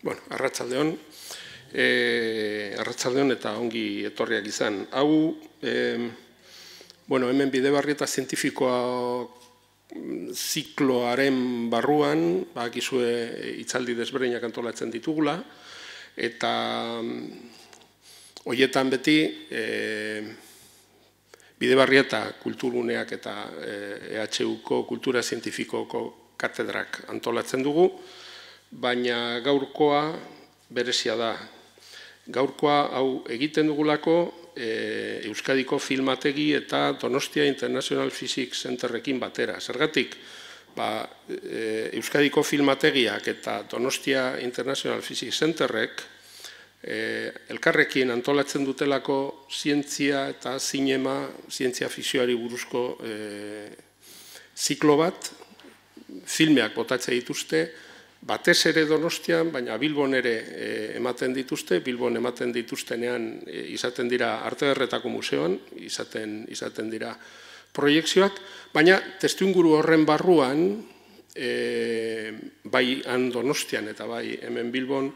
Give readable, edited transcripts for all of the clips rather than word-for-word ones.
Bueno, arratsaldeon eta ongi etorriak izan. Hau, hemen Bidebarrieta zientifikoa zikloaren barruan, bakizue hitzaldi desberdinak antolatzen ditugula, eta horietan beti Bidebarrieta kulturguneak eta EHUko kultura zientifikoko katedrak antolatzen dugu, baina gaurkoa berezia da. Gaurkoa hau egiten dugulako Euskadiko Filmategi eta Donostia International Physics Centerrekin batera. Zergatik, Euskadiko Filmategiak eta Donostia International Physics Centerrek elkarrekin antolatzen dutelako zientzia eta zinema, zientzia fikzioari buruzko ziklo bat, filmeak botatzen dituzte, batez ere Donostian, baina Bilbon ere ematen dituzte. Bilbon ematen dituztenean izaten dira Arte Ederretako Museoan, izaten dira proiekzioak, baina testuinguru horren barruan, bai han Donostian eta bai hemen Bilbon,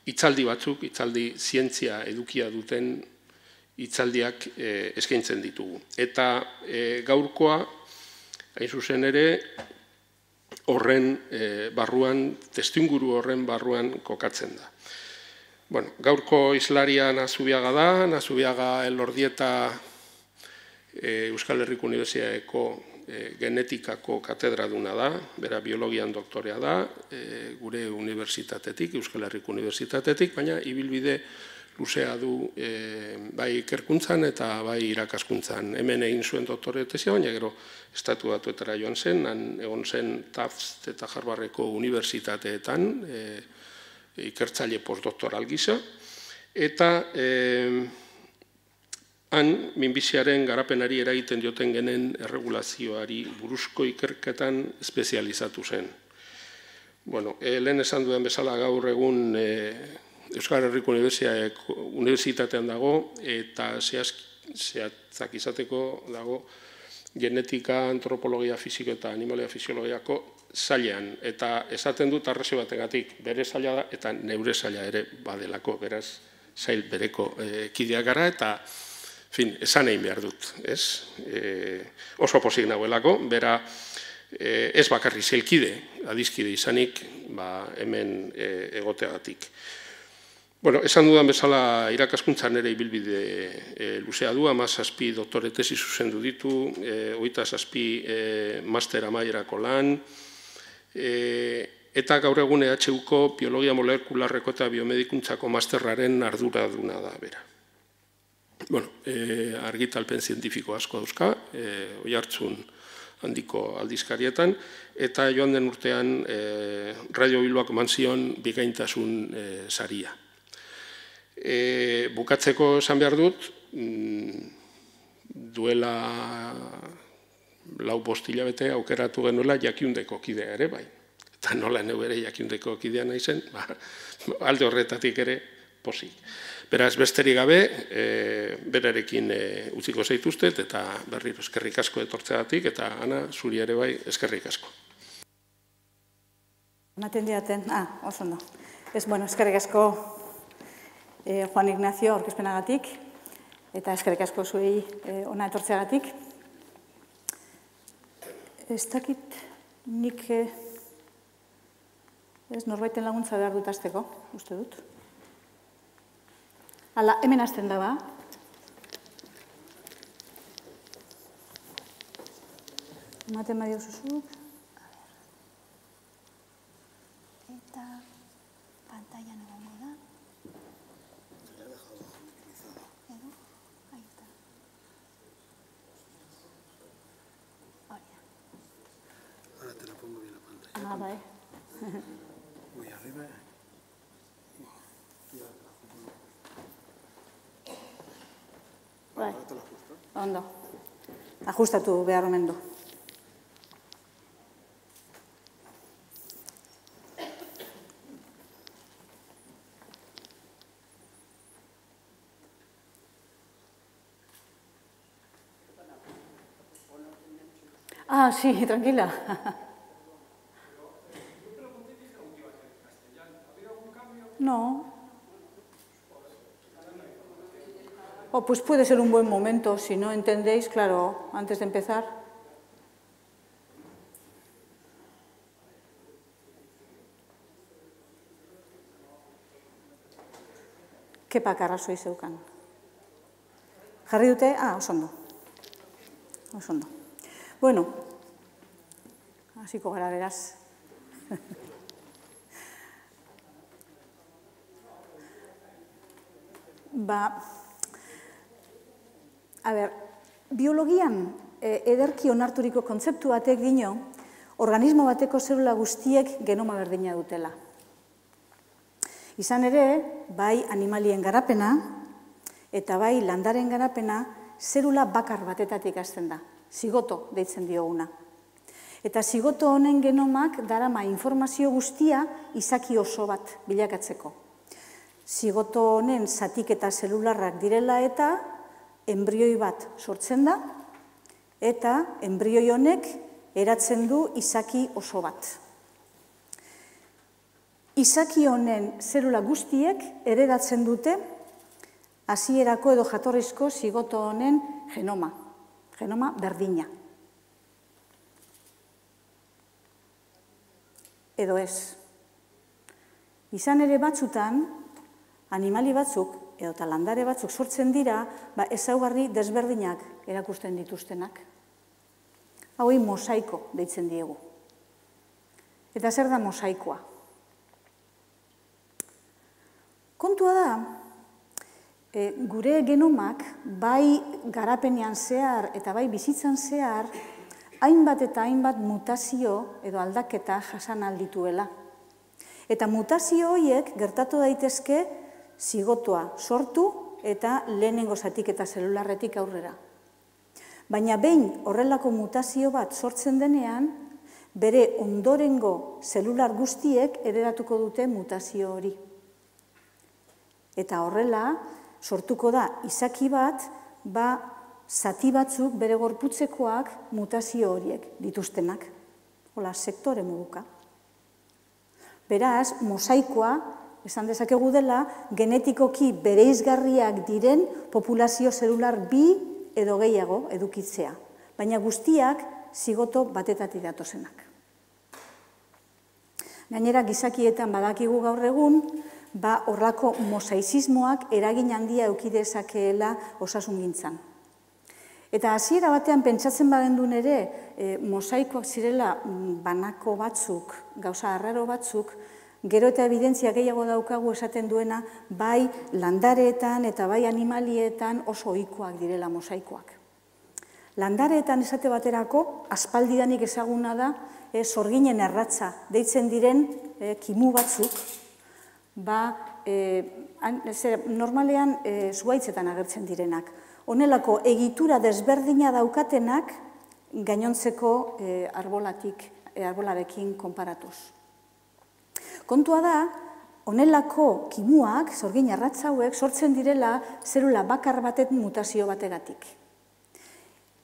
hitzaldi batzuk, hitzaldi zientzia edukia duten hitzaldiak eskaintzen ditugu. Eta gaurkoa, hain zuzen ere, horren barruan, testuinguru horren barruan kokatzen da. Gaurko hizlaria Nazubiaga da, Nazubiaga Elordieta Euskal Herriko Unibertsitateako genetikako katedraduna da, bera biologian doktorea da, gure unibertsitatetik, Euskal Herriko Unibertsitatetik, baina ibilbide luzea du bai ikerkuntzan eta bai irakaskuntzan. Hemen egin zuen doktore tesia, baina gero Estatu Batuetara joan zen, egon zen Tufts eta Harvardeko unibertsitateetan, ikertzaile postdoktoral gisa, eta han minbiziaren garapenari eragiten dioten genen erregulazioari buruzko ikerketan espezializatu zen. Lehen esan duen bezala gaur egun Euskal Herriko Unibertsitatean dago, eta zehatzak izateko dago genetika, antropologia fisiko eta animalia fisiologiako zailean. Eta esaten dut arrazio bategatik, bere zaila da eta neure zaila ere badelako, beraz zail bereko kideak gara, eta esan egin behar dut. Oso pozik nagoelako, bera ez bakarri zelkide, adizkide izanik hemen egoteagatik. Esan dudan bezala irakaskuntzan ere ibilbide luzea du, 17 doktore tesi zuzendu ditu, 27 master amaierako lan, eta gaur egun EHUko biologia molekularreko eta biomedikuntzako masterraren arduraduna da bera. Argitalpen zientifiko asko dauzka, Oiartzun handiko aldizkarietan, eta joan den urtean Radio Bilbak eman zion bikaintasun saria. Bukatzeko esan behar dut, duela 4-5 hilabete aukeratu genuela Jakiundeko kidea ere, bai. Eta nola neu ere Jakiundeko kidea nahi zen, alde horretatik ere pozik. Beraz, besterik gabe, berarekin utziko zaituztet, eta berriro eskerrik asko etortzeagatik, eta Ana, zuri ere bai, eskerrik asko. Ematen diaten, oso ondo. Eskerrik asko Juan Ignacio aurkezpenagatik, eta eskerrik asko zuei ona etortzeagatik. Ez dakit nik norbaiten laguntza behar dut hasteko, uste dut. Hala, hemen hasten da, ba? Ematen badio zuzuk. Eta pantalla nagongo da. Ahora te la pongo bien la pantalla. Vale. Voy arriba. Ahora te la ajusto. Ondo. Ajustatu behar omen du. Sí, tranquila. Yo pregunté y dijeron que iba a ser en castellano. ¿Ha habido algún cambio? No. Pues puede ser un buen momento, si no entendéis, claro, antes de empezar. Kepak arrazoi zeukan. Jarri dute, oso ondo. Oso ondo. Bueno, hasiko gara beraz. Biologian ederki onarturiko kontzeptu batek dio, organismo bateko zelula guztiek genoma berdina dutela. Izan ere, bai animalien garapena eta bai landaren garapena zelula bakar batetatik hasten da, zigoto deitzen dioguna. Eta zigoto honen genomak darama informazio guztia izaki oso bat bilakatzeko. Zigoto honen zatik eta zelularrak direla eta enbrioi bat sortzen da, eta enbrioi honek eratzen du izaki oso bat. Izaki honen zelula guztiek heredatzen dute hasierako edo jatorrizko zigoto honen genoma berdina. Edo ez. Izan ere batzutan, animali batzuk edo landare batzuk sortzen dira, ezaugarri desberdinak erakusten dituztenak. Hauei mosaiko deitzen diegu. Eta zer da mosaikoa? Kontua da, gure genomak bai garapenean zehar eta bai bizitzan zehar, hainbat eta hainbat mutazio edo aldaketa jasan aldituela. Eta mutazio horiek gertatu daitezke zigotoa sortu eta lehenengo zatik eta zelularretik aurrera. Baina behin horrelako mutazio bat sortzen denean, bere ondorengo zelular guztiek heredatuko dute mutazio hori. Eta horrela, sortuko da izaki bat, zati batzuk bere gorputzekoak mutazio horiek dituztenak. Hola, sektore moduka. Beraz, mosaikoa, esan dezakegu dela, genetikoki bereizgarriak diren populazio zelular bi edo gehiago edukitzea. Baina guztiak zigoto batetatik datozenak. Gainera, gizakietan badakigu gaur egun, horrako mosaizismoak eragin handia eduki dezakeela osasungintzan. Eta hasiera batean pentsatzen bagendun ere, mosaikoak zirela banako batzuk, gauza arraro batzuk, gero eta evidentzia gehiago daukagu esaten duena, bai landareetan eta bai animalietan oso ohikoak direla mosaikoak. Landareetan esate baterako, aspaldidanik ezaguna da, sorginen erratza deitzen diren kimu batzuk, normalean zuhaitzetan agertzen direnak. Honelako egitura desberdina daukatenak gainontzeko arbolarekin konparatuz. Kontua da, honelako kimuak, sorgin arratza hauek, sortzen direla zelula bakar baten mutazio bategatik.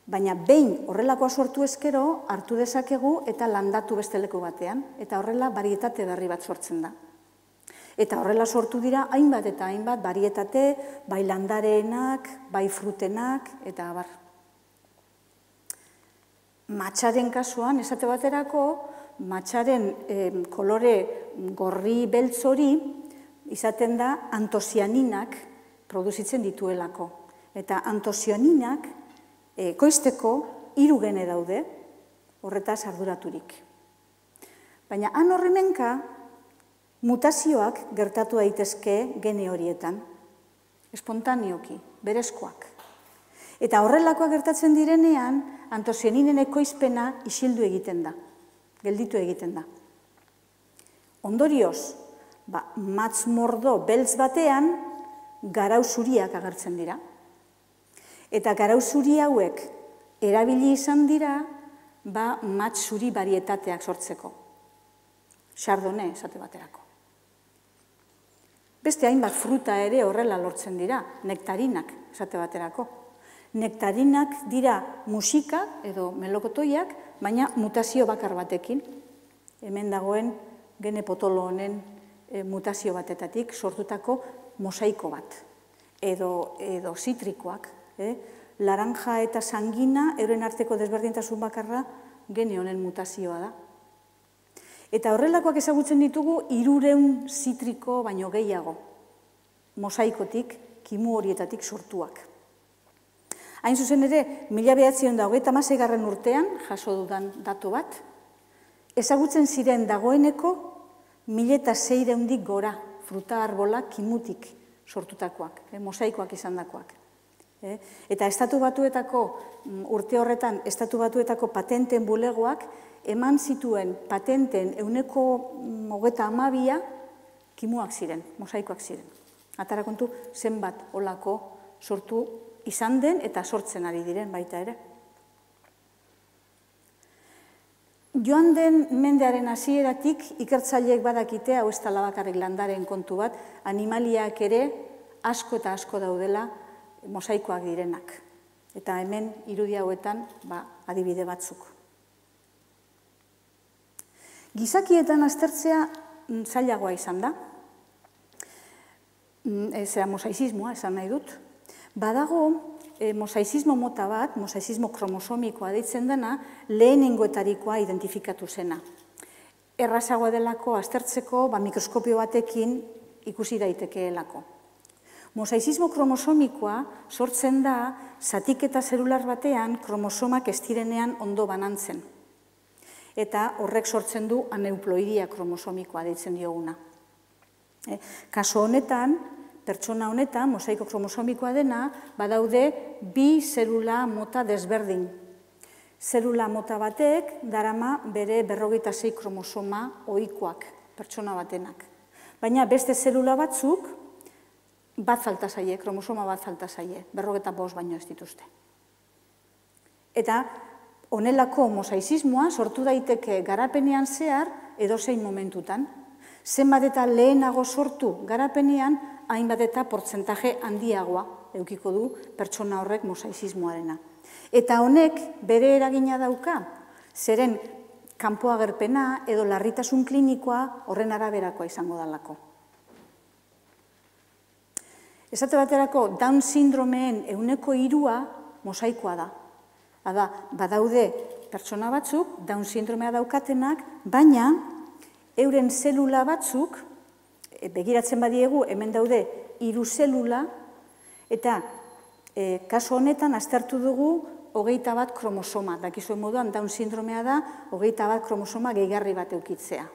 Baina behin horrelakoa sortu ezkero, hartu dezakegu eta landatu beste leku batean, eta horrela barietate berri bat sortzen da. Eta horrela sortu dira hainbat eta hainbat barietate, bai landareenak, bai frutenak, eta abar. Matxaren kasuan, esate baterako, matxaren kolore gorri beltz hori izaten da antosianinak produzitzen dituelako. Eta antosianinak ekoizteko 3 gene daude, horretaz arduraturik. Baina han horremenka, mutazioak gertatu daitezke gene horietan, espontaneoki, berezkoak. Eta horrelakoak gertatzen direnean, antosianinen ekoizpena isildu egiten da, gelditu egiten da. Ondorioz, matz-mordo beltz batean, garau zuriak agertzen dira. Eta garau zuri hauek erabili izan dira, matz zuri barietateak sortzeko. Chardonnay, esate baterako. Beste hainbat fruta ere horrela lortzen dira, nektarinak, esate baterako. Nektarinak dira musika edo melokotoiak, baina mutazio bakar batekin. Hemen dagoen gene potolo honen mutazio batetatik sortutako mosaiko bat, edo zitrikoak. Laranja eta sangina, euren arteko desberdintasun bakarra, gene honen mutazioa da. Eta horrelakoak ezagutzen ditugu 300 zitriko baino gehiago, mosaikotik, kimu horietatik sortuak. Hain zuzen ere, 1926 urtean, jaso dudan datu bat, ezagutzen ziren dagoeneko 1600 gora fruta arbolak kimutik sortutakoak, mosaikoak izandakoak. Eta Estatu Batuetako, urte horretan, Estatu Batuetako patenten bulegoak eman zituen patenten 132 kimuak ziren, mosaikoak ziren. Atara kontu zenbat olako sortu izan den eta sortzen ari diren baita ere. Joan den mendearen hasieratik ikertzaileek badakite, hau ez dela bakarrik landaren kontu bat, animaliak ere asko eta asko daudela mosaikoak direnak. Eta hemen irudi hauetan adibide batzuk. Gizakietan aztertzea zailagoa izan da. Mosaizismoa esan nahi dut. Badago mosaizismo mota bat, mosaizismo kromosomikoa deitzen dena, lehenengoetarikoa identifikatu zena. Errazagoa delako aztertzeko mikroskopio batekin ikusi daitekeelako. Mosaizismo kromosomikoa sortzen da zatiketa zelular batean kromosomak ez direnean ondo banantzen. Eta horrek sortzen du aneuploidia kromosomikoa deitzen dioguna. Kaso honetan, pertsona honetan, mosaiko kromosomikoa dena, badaude 2 zelula mota desberdin. Zelula mota batek darama bere 46 kromosoma ohikoak, pertsona batenak. Baina beste zelula batzuk bat falta zaie, kromosoma bat falta zaie, 45 baino ez dituzte. Eta honelako mosaizismoa sortu daiteke garapenean zehar edozein momentutan. Zenbat eta lehenago sortu garapenean, hainbat eta portzentaje handiagoa edukiko du pertsona horrek mosaizismoarena. Eta honek bere eragina dauka, zeren kanpoagerpena edo larritasun klinikoa horren araberakoa izango dalako. Esate baterako, Down sindromeen 3% mosaikoa da. Badaude pertsona batzuk, Down sindromea daukatenak, baina euren zelula batzuk, begiratzen badiegu, hemen daude 3 zelula, eta kaso honetan aztertu dugu 21 kromosoma. Dakizuen moduan, Down sindromea da, 21 kromosoma gehigarri bat eukitzea.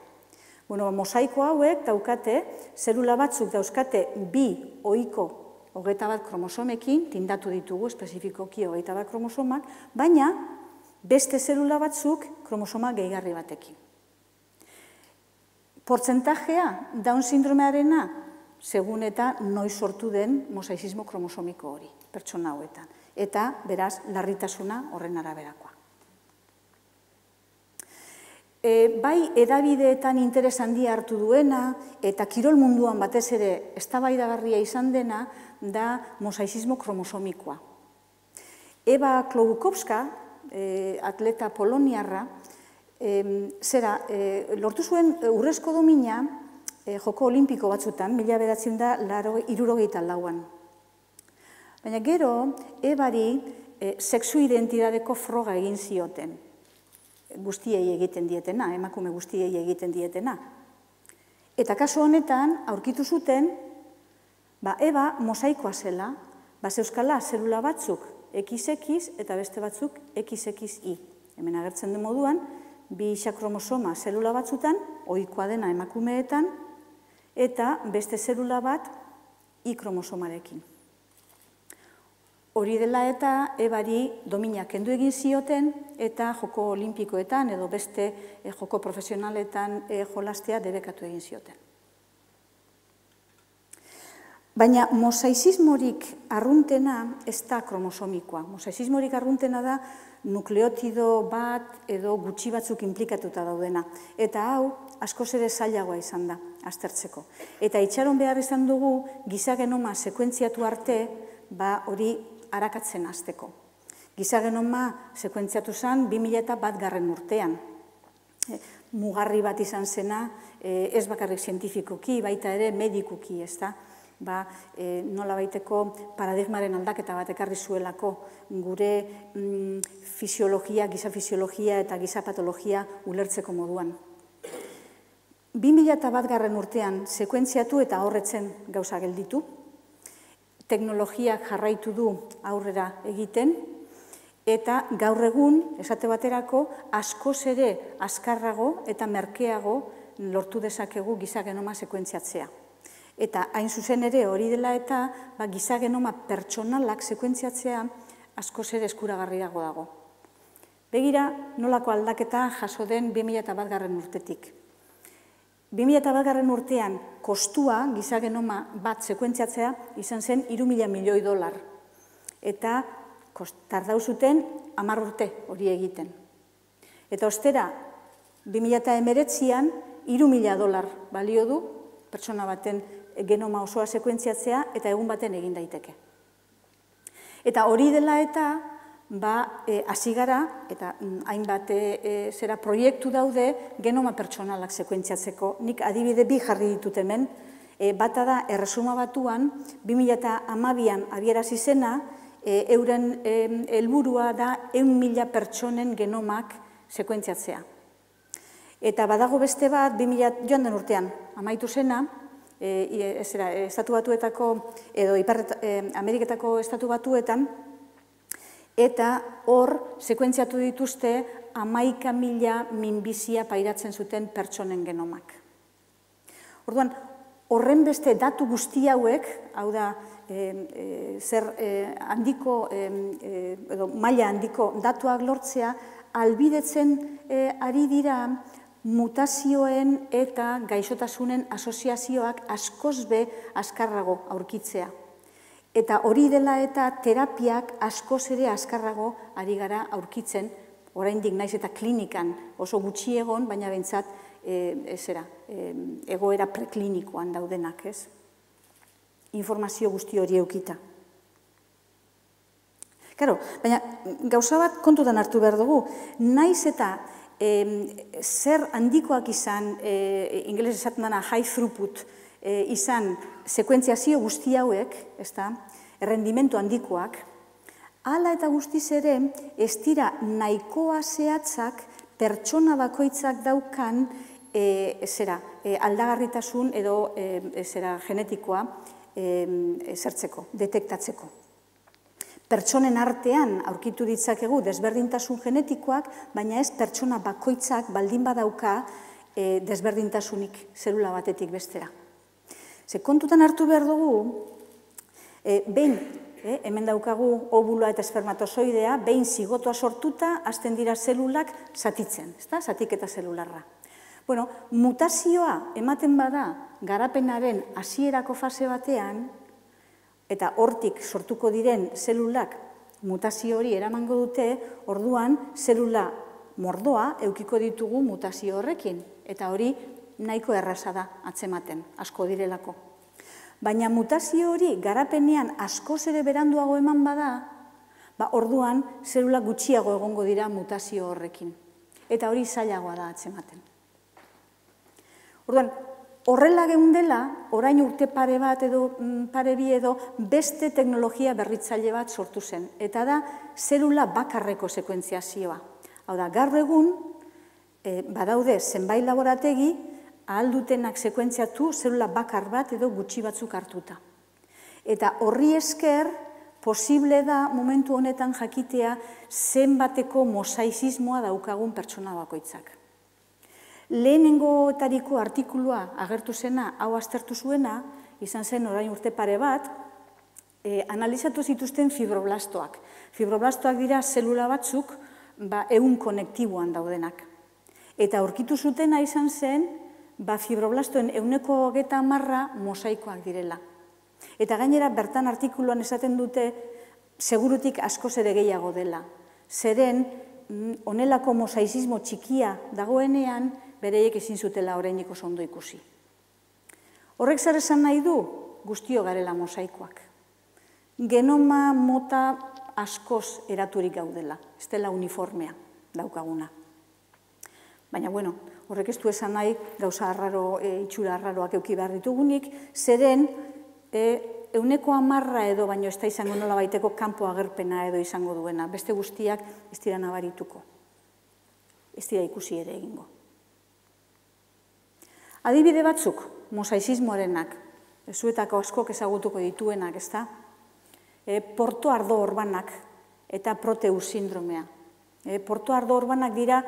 Mosaiko hauek daukate, zelula batzuk dauzkate 2 ohiko 21 kromosomekin, tindatu ditugu espezifikoki 21 kromosomak, baina beste zelula batzuk kromosoma gehigarri batekin. Portzentajea Down sindromearena, segun eta noiz sortu den mosaizismo kromosomiko hori, pertsona hauetan. Eta, beraz, larritasuna horren araberakoa. Bai, edabideetan interes handia hartu duena, eta kirol munduan batez ere eztabaidagarria izan dena, da mosaizismo kromosomikoa. Eva Klobukowska, atleta poloniarra, lortu zuen urrezko domina joko olimpiko batzutan, 1964an. Baina gero, Ebari sexu identitateko froga egin zioten. Guztiei egiten dietena, emakume guztiei egiten dietena. Eta kasu honetan, aurkitu zuten, Eba mosaikoa zela, zeuzkala zelula batzuk XX eta beste batzuk XXY. Hemen agertzen den moduan, 2 isakromosoma zelula batzutan, ohikoa dena emakumeetan, eta beste zelula bat Y kromosomarekin. Hori dela eta Ebari domina kendu egin zioten eta joko olimpikoetan edo beste joko profesionaletan jolastea debekatu egin zioten. Baina mosaizismorik arruntena ez da kromosomikoa. Mosaizismorik arruntena da nukleotido bat edo gutxi batzuk inplikatuta daudena. Eta hau, askoz ere zailagoa izan da, aztertzeko. Eta itxaron behar izan dugu, giza genoma sekuentziatu arte, hori arakatzen hasteko. Giza genoma sekuentziatu zen 2001 urtean. Mugarri bat izan zena ez bakarrik zientifikoki, baita ere medikuki, ez da? Nola baiteko paradigmaren aldaketa bat ekarri zuelako gure fisiologia, giza fisiologia eta giza patologia ulertzeko moduan. 2001 urtean sekuentziatu eta horretzen gauza gelditu. Teknologiak jarraitu du aurrera egiten, eta gaur egun, esate baterako, askoz ere azkarrago eta merkeago lortu dezakegu giza genoma sekuentziatzea. Eta hain zuzen ere hori dela eta giza genoma pertsonalak sekuentziatzea askoz ere eskuragarriago dago. Begira, nolako aldaketa jaso den 2001 urtetik. 2001 urtean kostua giza genoma bat sekuentziatzea izan zen $3.000 milioi. Eta tardau zuten 10 urte hori egiten. Eta ostera, 2019an $3.000 balio du pertsona baten genoma osoa sekuentziatzea eta egun baten egin daiteke. Eta hori dela eta hasi gara, eta hainbat proiektu daude genoma pertsonalak sekuentziatzeko. Nik adibide bi jarri ditut hemen, bata da Erresuma Batuan 2012an abiarazi zena, euren helburua da 100.000 pertsonen genomak sekuentziatzea. Eta badago beste bat, joan den urtean, amaitu zena, Estatu Batuetako, edo Ameriketako Estatu Batuetan, eta hor sekuentziatu dituzte 11.000 minbizia pairatzen zuten pertsonen genomak. Orduan, horren beste datu guzti hauek, hau da, zer handiko, edo maila handiko datuak lortzea, albidetzen ari dira mutazioen eta gaixotasunen asoziazioak askoz be azkarrago aurkitzea. Eta hori dela eta terapiak askoz ere azkarrago ari gara aurkitzen, oraindik naiz eta klinikan oso gutxi egon, baina behintzat egoera preklinikoan daudenak, ez? Informazio guzti hori eukita. Karo, baina gauza bat kontutan hartu behar dugu, naiz eta zer handikoak izan, ingeles esaten dena high throughput, izan sekuentziazio guzti hauek, errendimentu handikoak, hala eta guztiz ere, ez dira nahikoa zehatzak pertsona bakoitzak daukan aldagarritasun edo genetikoa zertzeko, detektatzeko. Pertsonen artean aurkitu ditzakegu desberdintasun genetikoak, baina ez pertsona bakoitzak baldin badauka desberdintasunik zelula batetik bestera. Ze kontutan hartu behar dugu, behin, hemen daukagu ovuloa eta espermatozoidea, behin zigotoa sortuta, hasten dira zelulak zatitzen, zatiketa zelularra. Bueno, mutazioa ematen bada garapenaren hasierako fase batean, eta hortik sortuko diren zelulak mutazio hori eramango dute, orduan zelula mordoa eukiko ditugu mutazio horrekin, eta hori nahiko erraza da atzematen, asko direlako. Baina mutazio hori garapenean askoz ere beranduago eman bada, orduan zelula gutxiago egongo dira mutazio horrekin. Eta hori zailagoa da atzematen. Orduan, horrela geundela, orain urte pare bat edo pare bi edo beste teknologia berritzaile bat sortu zen. Eta da, zelula bakarreko sekuentziazioa. Hau da, gaur egun, badaude zenbait laborategi, ahal dutenak sekuentziatu zelula bakar bat edo gutxi batzuk hartuta. Eta horri esker, posible da momentu honetan jakitea zenbateko mosaizismoa daukagun pertsona bakoitzak. Lehenengotariko artikulua agertu zena, hau aztertu zuena, izan zen orain urte pare bat, analizatu zituzten fibroblastoak. Fibroblastoak dira zelula batzuk ehun konektiboan daudenak. Eta aurkitu zutena izan zen, fibroblastoen 130% mosaikoak direla. Eta gainera, bertan artikuluan esaten dute, segurutik askoz ere gehiago dela. Zeren, honelako mosaizismo txikia dagoenean, bereiek ezin zutela oraindik oso ondo ikusi. Horrek zer esan nahi du, guztio garela mosaikoak. Genoma mota askoz eraturik gaudela, ez dela uniformea daukaguna. Baina, bueno, horrek ez du esan nahi gauza arraro, itxura arraroak eduki behar ditugunik, zeren 10% edo baino ez da izango nola baiteko kanpo agerpena edo izango duena. Beste guztiak ez dira nabarituko. Ez dira ikusi ere egingo. Adibide batzuk, mosaizismoarenak, zuetako askok ezagutuko dituenak, ez da? Porto ardo orbanak eta Proteus sindromea. Porto ardo orbanak dira,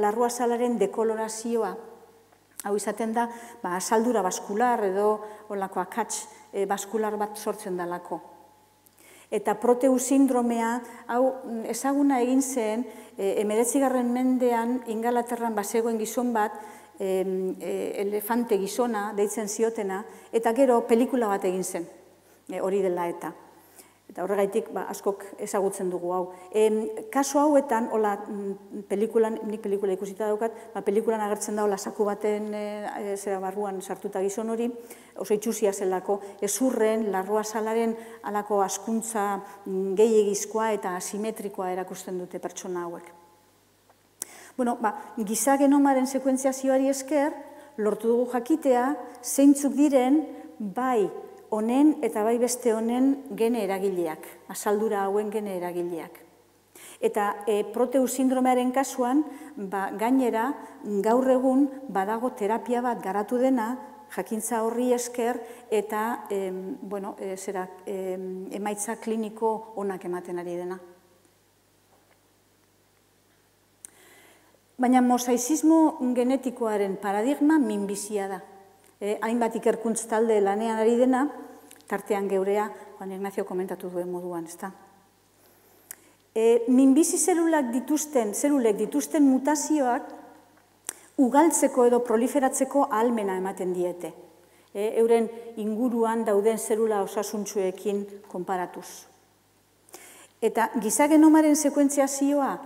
larruazalaren dekolorazioa. Hau izaten da, asaldura baskular edo olako akats baskular bat sortzen dalako. Eta Proteus sindromea, hau ezaguna egin zen, 19. mendean Ingalaterran bazegoen gizon bat, elefante gizona, deitzen ziotena, eta gero pelikula bat egin zen, hori dela eta. Eta horregaitik askok ezagutzen dugu hau. Kaso hauetan, nik pelikula ikusita daukat, pelikulan agertzen da saku baten zera barruan sartuta gizon hori, oso itxusia zelako, ezurren, larruazalaren alako askuntza gehiegizkoa eta asimetrikoa erakusten dute pertsona hauek. Bueno, giza genomaren sekuentziazioari esker, lortu dugu jakitea, zeintzuk diren, bai honen eta bai beste honen gene eragileak, asaldura hauen gene eragileak. Eta Proteus sindromearen kasuan, gainera, gaur egun badago terapia bat garatu dena, jakintza horri esker eta emaitza kliniko onak ematen ari dena. Baina mosaizismo genetikoaren paradigma minbizia da. Hainbat ikerkuntz talde lanean ari dena, tartean geurea, Juan Ignacio komentatu duen moduan, ezta? Minbizi zelulek dituzten mutazioak ugaltzeko edo proliferatzeko ahalmena ematen diete. Euren inguruan dauden zelula osasuntsuekin konparatuz. Eta giza genomaren sekuentziazioa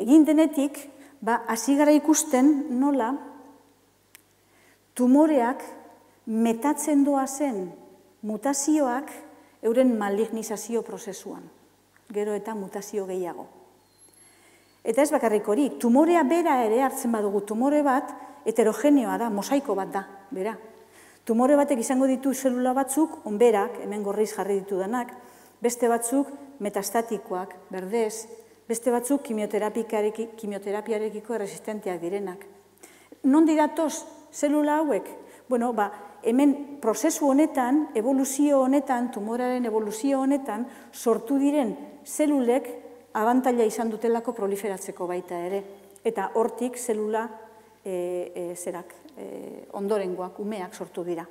egin denetik, hasi gara ikusten nola tumoreak metatzen doazen mutazioak euren malignizazio prozesuan, gero eta mutazio gehiago. Eta ez bakarrik hori, tumorea bera ere hartzen badugu, tumore bat heterogeneoa da, mosaiko bat da, bera. Tumore batek izango ditu zelula batzuk, onberak, hemen gorriz jarri ditudanak, beste batzuk metastatikoak, berdez, beste batzuk kimioterapiarekiko erresistenteak direnak. Non didatoz zelula hauek? Bueno, hemen prozesu honetan, evoluzio honetan, tumoraren evoluzio honetan, sortu diren zelulek abantaila izan dutelako proliferatzeko baita ere. Eta hortik zelula ondorengoak, umeak sortu dira.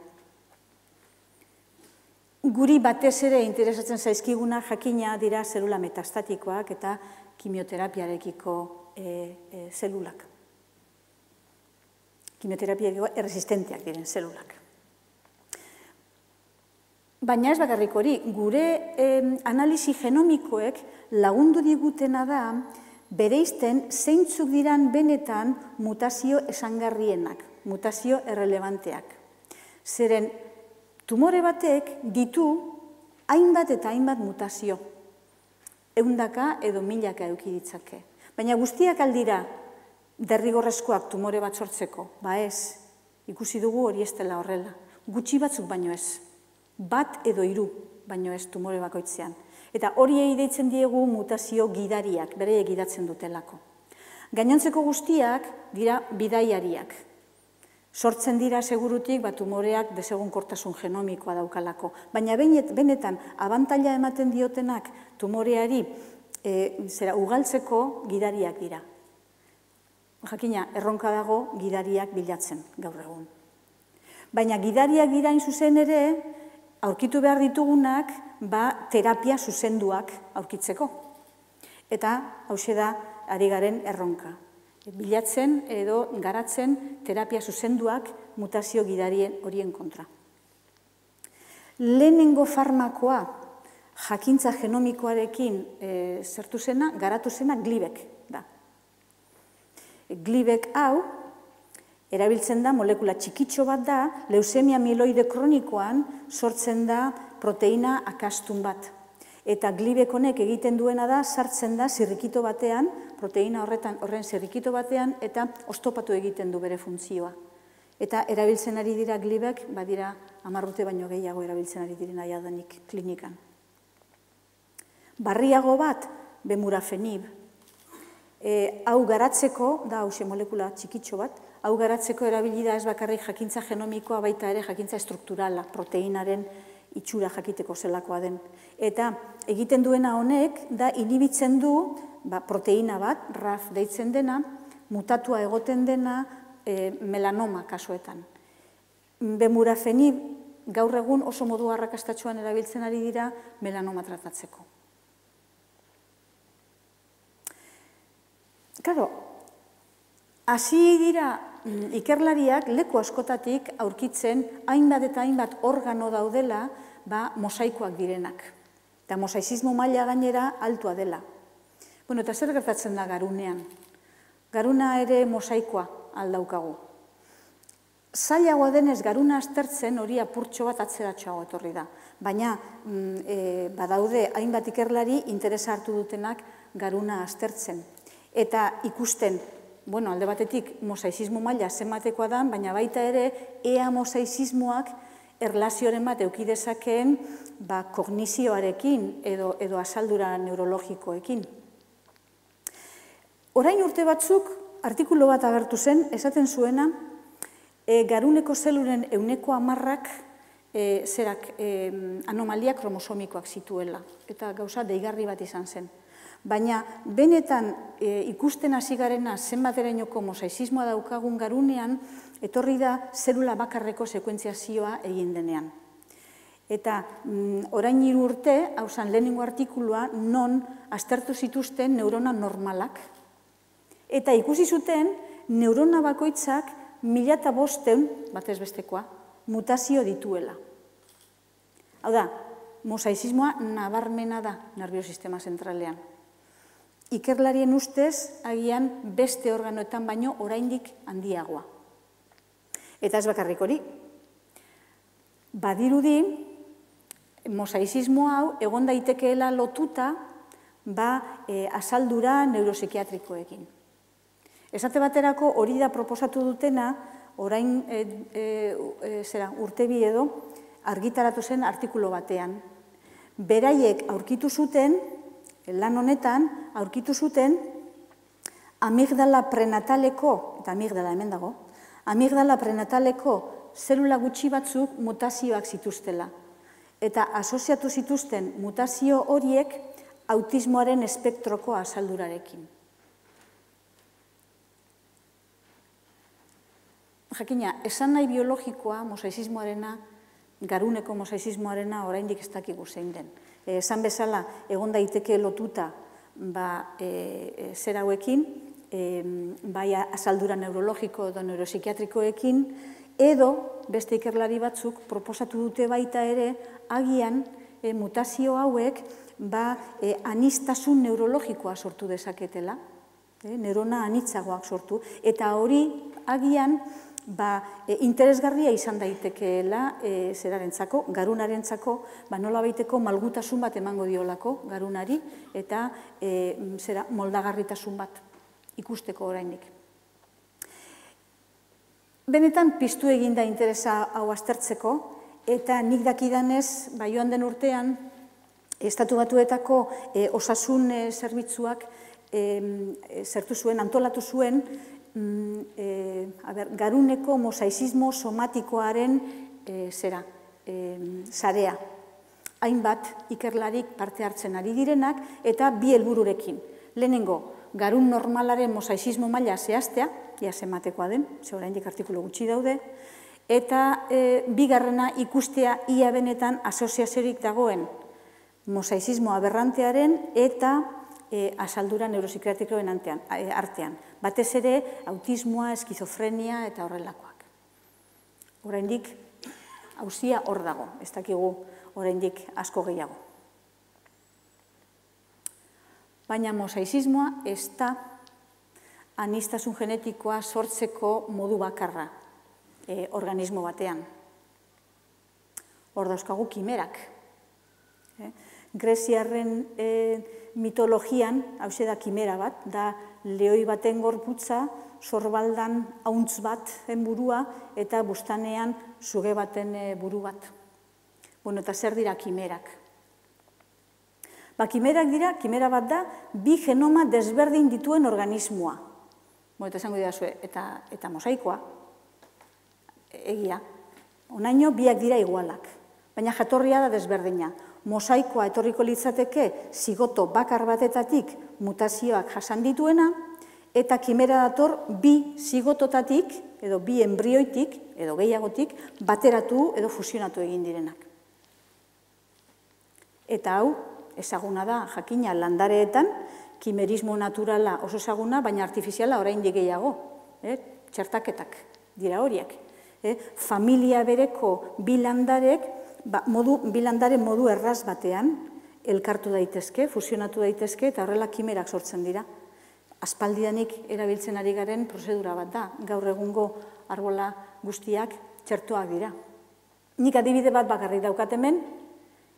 Guri batez ere interesatzen zaizkiguna jakina dira zelula metastatikoak eta kimioterapiarekiko zelulak. Kimioterapiarekiko erresistenteak diren zelulak. Baina ez bakarrik hori, gure analisi genomikoek lagundu digutena da bereizten zeintzuk diran benetan mutazio esangarrienak, mutazio errelevanteak. Zeren, tumore batek ditu hainbat eta hainbat mutazio. 100 edo 1000 eduki ditzake. Baina guztiak aldira derrigorrezkoak tumore bat sortzeko. Ez, ikusi dugu hori ez dela horrela. Gutxi batzuk baino ez. 1 edo 3 baino ez tumore bakoitzean. Eta horiei deitzen diegu mutazio gidariak, bere gidatzen dutelako. Gainontzeko guztiak dira bidaiariak. Sortzen dira segurutik tumoreak desegonkortasun genomikoa daukalako. Baina benetan abantaila ematen diotenak tumoreari ugaltzeko gidariak dira. Jakina, erronka dago gidariak bilatzen gaur egun. Baina gidariak dira zuzen ere, aurkitu behar ditugunak, terapia zuzenduak aurkitzeko. Eta, hauxe da, ari garen erronka. Bilatzen edo garatzen terapia zuzenduak mutazio gidarien horien kontra. Lehenengo farmakoa jakintza genomikoarekin zertu zena, garatu zena Glivec da. Glivec hau, erabiltzen da, molekula txikitxo bat da, leusemia mieloide kronikoan sortzen da proteina akastun bat. Eta glibek honek egiten duena da, sartzen da zirrikito batean, proteina horren zirrikito batean, eta oztopatu egiten du bere funtzioa. Eta erabiltzen ari dira glibek, badira 10 urte baino gehiago erabiltzen ari direna jadanik klinikan. Barriago bat, bemurafenib. Hau garatzeko, da hauxe molekula txikitxo bat, hau garatzeko erabili da ez bakarrik jakintza genomikoa, baita ere jakintza estrukturala, proteinaren itxura jakiteko zelakoa den. Eta egiten duena honek, da inhibitzen du proteina bat, RAF deitzen dena, mutatua egoten dena melanoma kasuetan. Bemurafenib gaur egun oso modu arrakastatsuan erabiltzen ari dira melanoma tratatzeko. Claro, hasi dira ikerlariak leku askotatik aurkitzen hainbat eta hainbat organo daudela mosaikoak direnak. Eta mosaizismo maila gainera altua dela. Bueno, eta zer gertatzen da garunean? Garuna ere mosaikoa aldaukagu. Zailagoa denez garuna aztertzen hori apurtxo bat atzeratxoago etorri da. Baina badaude hainbat ikerlari interesa hartu dutenak garuna aztertzen. Eta ikusten, bueno, alde batetik mosaizismo maila zenbatekoa da, baina baita ere ea mosaizismoak erlazioren bat eukidezakeen kognizioarekin edo asaldura neurologikoekin. Orain urte batzuk, artikulu bat agertu zen, esaten zuena, garuneko zelulen 10%ak anomalia kromosomikoak zituela, eta gauza deigarri bat izan zen. Baina benetan ikusten hasi garena zenbaterainoko mosaizismoa daukagun garunean, etorri da zelula bakarreko sekuentziazioa egin denean. Eta orain 3 urte, hau zen lehenengo artikulua, non aztertu zituzten neurona normalak. Eta ikusi zuten neurona bakoitzak 1500, batez bestekoa, mutazio dituela. Hau da, mosaizismoa nabarmena da nerviosistema zentralean. Ikerlarien ustez, agian beste organoetan baino oraindik handiagoa. Eta ez bakarrik hori. Badirudi, mosaizismo hau egon daitekeela lotuta asaldura neuropsikiatrikoekin. Esate baterako hori da proposatu dutena, orain urte 2 edo, argitaratu zen artikulu batean. Beraiek aurkitu zuten, lan honetan, aurkitu zuten amigdala prenataleko, eta amigdala hemen dago, amigdala prenataleko zelula gutxi batzuk mutazioak zituztela. Eta asoziatu zituzten mutazio horiek autismoaren espektroko asaldurarekin. Jakina, esan nahi biologikoa, mosaizismoarena, garuneko mosaizismoarena oraindik ez dakigu zein den. Esan bezala, egon daiteke lotuta zer hauekin, bai asaldura neurologiko edo neuropsikiatrikoekin, edo beste ikerlari batzuk proposatu dute baita ere, agian mutazio hauek anistasun neurologikoa sortu dezaketela, neurona anitzagoak sortu, eta hori agian interesgarria izan daitekeela zerarentzako, garunarentzako, nola baiteko malgutasun bat emango diolako garunari, eta moldagarritasun bat ikusteko oraindik. Benetan piztu eginda interesa hau aztertzeko, eta nik dakidanez, joan den urtean, Estatu Batuetako osasun zerbitzuak zertu zuen, antolatu zuen, garuneko mosaizismo somatikoaren sarea. Hainbat ikerlarik parte hartzen ari direnak eta 2 helbururekin. Lehenengo, garun normalaren mosaizismo maila zehaztea, ia zenbatekoa den, ze oraindik artikulu gutxi daude, eta bigarrena ikustea ia benetan asoziaziorik dagoen mosaizismo aberrantearen eta asaldura neuropsikiatrikoen artean. Batez ere, autismoa, eskizofrenia eta horrelakoak. Oraindik, auzia hor dago, ez dakigu oraindik asko gehiago. Baina mosaizismoa ez da anistasun genetikoa sortzeko modu bakarra organismo batean. Hor dauzkagu kimerak. Greziarren mitologian, hauxe da kimera bat, da lehoi baten gorputza, sorbaldan hauntz bat burua eta bustanean suge baten buru bat. Bueno, eta zer dira kimerak? Kimerak dira, kimera bat da, bi genoma desberdin dituen organismoa. Eta esango dira zuen, eta mosaikoa, egia. Onaino, biak dira igualak, baina jatorria da desberdina. Mosaikoa etorriko litzateke zigoto bakar batetatik mutazioak jasan dituena, eta kimera dator bi zigototatik, edo bi embrioitik, edo gehiagotik, bateratu edo fusionatu egin direnak. Eta hau, ezaguna da, jakina landareetan, kimerismo naturala oso ezaguna, baina artifiziala oraindik gehiago. Txertaketak dira horiek. Familia bereko bi landarek, bi landare modu erraz batean, elkartu daitezke, fusionatu daitezke, eta horrela kimerak sortzen dira. Aspaldianik erabiltzen ari garen prozedura bat da, gaur egungo arbola guztiak txertoak dira. Nik adibide bat bakarrik daukat hemen,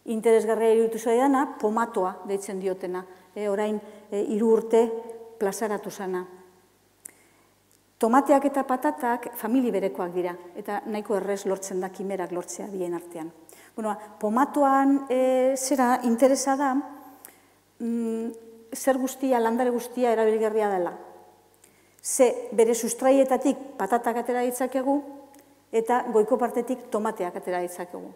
interesgarria iruditu zaidana, pomatoa deitzen diotena, orain 3 urte plazaratu zana. Tomateak eta patatak famili berekoak dira, eta nahiko errez lortzen da kimerak lortzea bien artean. Pomatoan zera interesa da, zer guztia, landare guztia erabilgarria dela. Ze bere sustraietatik patatak atera ditzakegu, eta goiko partetik tomateak atera ditzakegu.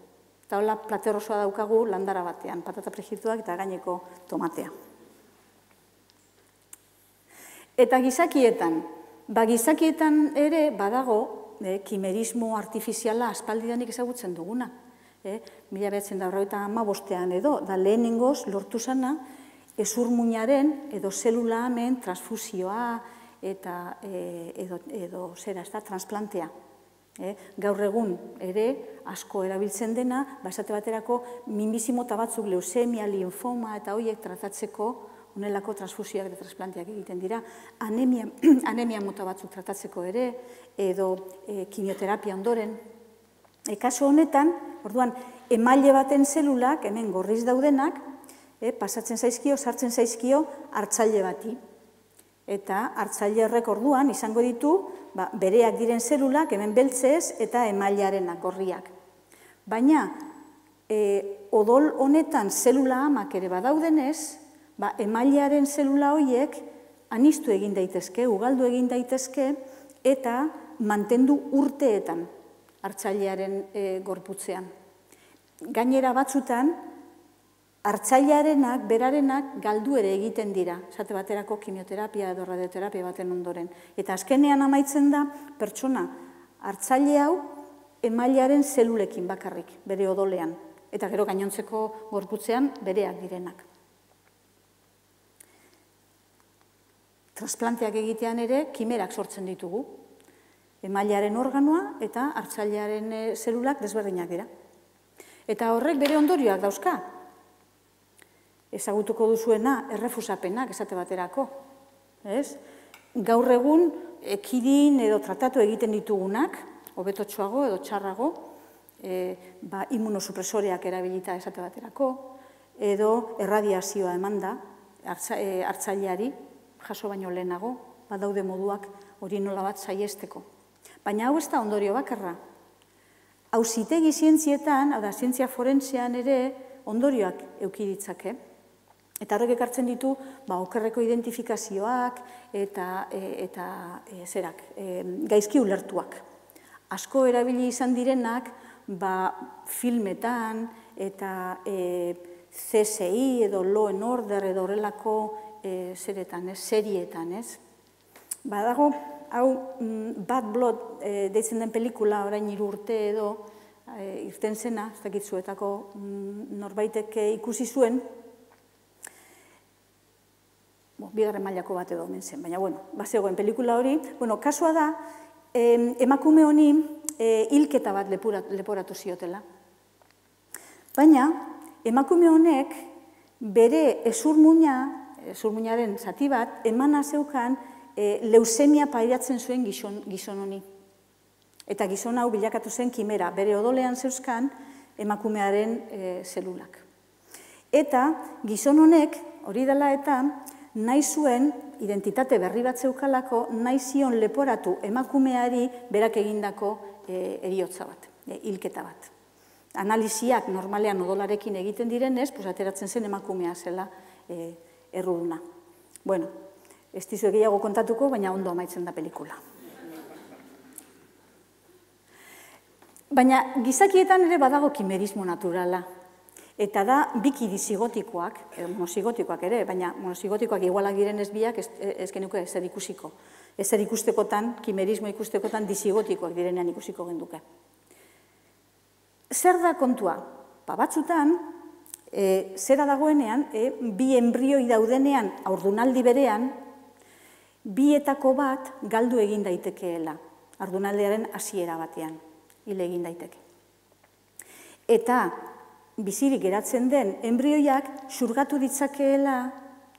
Eta hola, plater osoa daukagu landara batean, patata prejituak eta gaineko tomatea. Eta gizakietan, gizakietan ere badago kimerismo artifiziala aspaldidanik ezagutzen duguna. 1995 edo, da lehenengoz lortu zana, ezurmuinaren edo zelula hamen transfusioa edo zera, transplantea. Gaur egun ere asko erabiltzen dena, esate baterako minbizi mota batzuk leusemia, linfoma eta horiek tratatzeko honelako transfusioak eta transplanteak egiten dira, anemia mota batzuk tratatzeko ere, edo kimioterapia ondoren. Kaso honetan, orduan, emaile baten zelulak, hemen gorriz daudenak, pasatzen zaizkio, sartzen zaizkio hartzaile bati. Eta hartzaile horrek orduan izango ditu bereak diren zelulak, hemen beltzez, eta emailearenak gorriak. Baina, odol honetan zelula amak ere badaudenez, emailearen zelula horiek anistu egin daitezke, ugaldu egin daitezke, eta mantendu urteetan hartzailearen gorputzean. Gainera batzutan, hartzailearenak, berarenak galdu ere egiten dira, esate baterako kimioterapia edo radioterapia baten ondoren. Eta azkenean amaitzen da, pertsona hartzaile hau emailearen zelulekin bakarrik, bere odolean. Eta gero gainontzeko gorputzean bereak direnak. Transplanteak egitean ere kimerak sortzen ditugu. Emailearen organoa eta hartzailearen zelulak desberdinak dira. Eta horrek bere ondorioak dauzka. Ezagutuko duzuena errefusapenak esate baterako. Gaur egun ekidin edo tratatu egiten ditugunak, hobetotxoago edo txarrago, immunosupresoreak erabilita esate baterako, edo erradiazioa emanda hartzaileari, jaso baino lehenago, badaude moduak hori nola bat saiesteko. Baina hau ez da ondorio bakarra. Auzitegi zientzietan, hau da, zientzia forensean ere ondorioak eduki ditzake. Eta horrek ekartzen ditu okerreko identifikazioak eta gaizki ulertuak. Asko erabili izan direnak filmetan eta CSI edo Law and Order edo horrelako serietan. Badago, hau Bad Blood deitzen den pelikula orain 3 urte edo irten zena, ez dakit zuetako norbaitek ikusi zuen, bigarren mailako bat edo omen zen, baina, bazegoen pelikula hori. Kasua da, emakume honi hilketa bat leporatu ziotela. Baina, emakume honek bere ezurmuinaren zati bat, emana zeukan leusemia pairatzen zuen gizon honi. Eta gizon hau bilakatu zen kimera, bere odolean zeuzkan emakumearen zelulak. Eta gizon honek, hori dela eta, nahi zuen, identitate berri bat zeukalako, nahi zion leporatu emakumeari berak egindako heriotza bat, hilketa bat. Analiziak normalean odolarekin egiten direnez, ateratzen zen emakumea zela erruduna. Bueno, ez dizu gehiago kontatuko, baina ondo amaitzen da pelikula. Baina gizakietan ere badago kimerismo naturala. Eta da, biki dizigotikoak, monozigotikoak ere, baina monozigotikoak igualak direnez biak ez genuke ezer ikusiko. Ezer ikustekotan, kimerismo ikustekotan, dizigotikoak direnean ikusiko genduke. Zer da kontua? Batzutan, zera dagoenean, bi enbrioi daudenean, haurdunaldi berean, bietako bat galdu egin daitekeela, haurdunaldiaren hasiera batean, hil egin daiteke. Eta, bizirik geratzen den enbrioiak xurgatu ditzakeela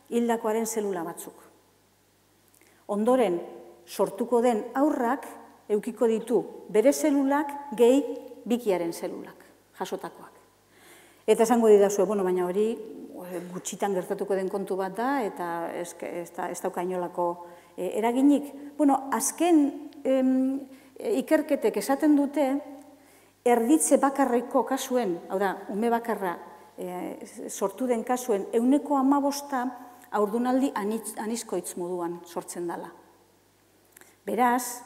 hildakoaren zelula batzuk. Ondoren, sortuko den aurrak eukiko ditu bere zelulak gehi bikiaren zelulak, jasotakoak. Eta esango didazu, baina hori gutxitan gertatuko den kontu bat da, eta ez dauka inolako eraginik. Azken ikerketek esaten dute, erditze bakarreko kasuen, hau da, ume bakarra sortu den kasuen, 15% haurdunaldi anizkoitz moduan sortzen dela. Beraz,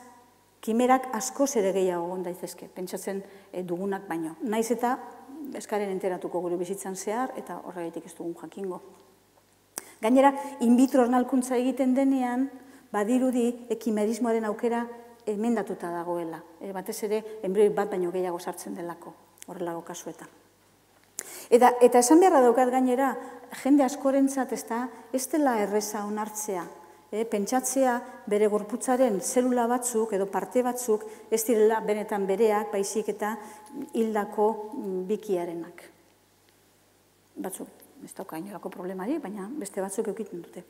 kimerak askoz ere gehiago egon daitezke, pentsatzen dugunak baino. Naiz eta eskaren enteratuko gure bizitzan zehar, eta horregaitik ez dugun jakingo. Gainera, in vitro ernalkuntza egiten denean, badirudi kimerismoaren aukera emendatuta dagoela. Batez ere, enbrioi bat baino gehiago sartzen delako, horrelago kasuetan. Eta esan beharra daukat gainera, jende askorentzat ez dela erreza onartzea, pentsatzea bere gorputzaren zelula batzuk edo parte batzuk ez direla benetan bereak, baizik eta hildako bikiarenak. Batzuk, ez dauka inolako problemari, baina beste batzuk eukiten dute.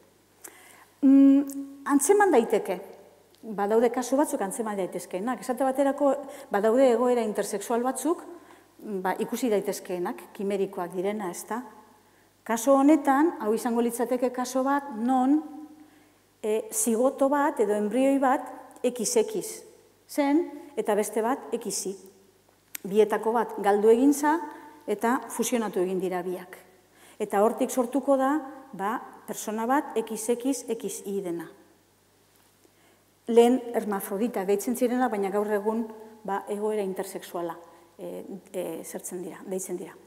Antzeman daiteke, badaude kasu batzuk antzeman daitezkeenak. Esate baterako, badaude egoera intersexual batzuk, ikusi daitezkeenak, kimerikoak direna, ez da. Kaso honetan, hau izango litzateke kaso bat, non zigoto bat edo enbrioi bat XX zen, eta beste bat XY. Bietako bat galdu egintza eta fusionatu egin dira biak. Eta hortik sortuko da, persona bat XX-XY dena. Lehen hermafrodita deitzen zirena, baina gaur egun egoera intersexuala deitzen dira.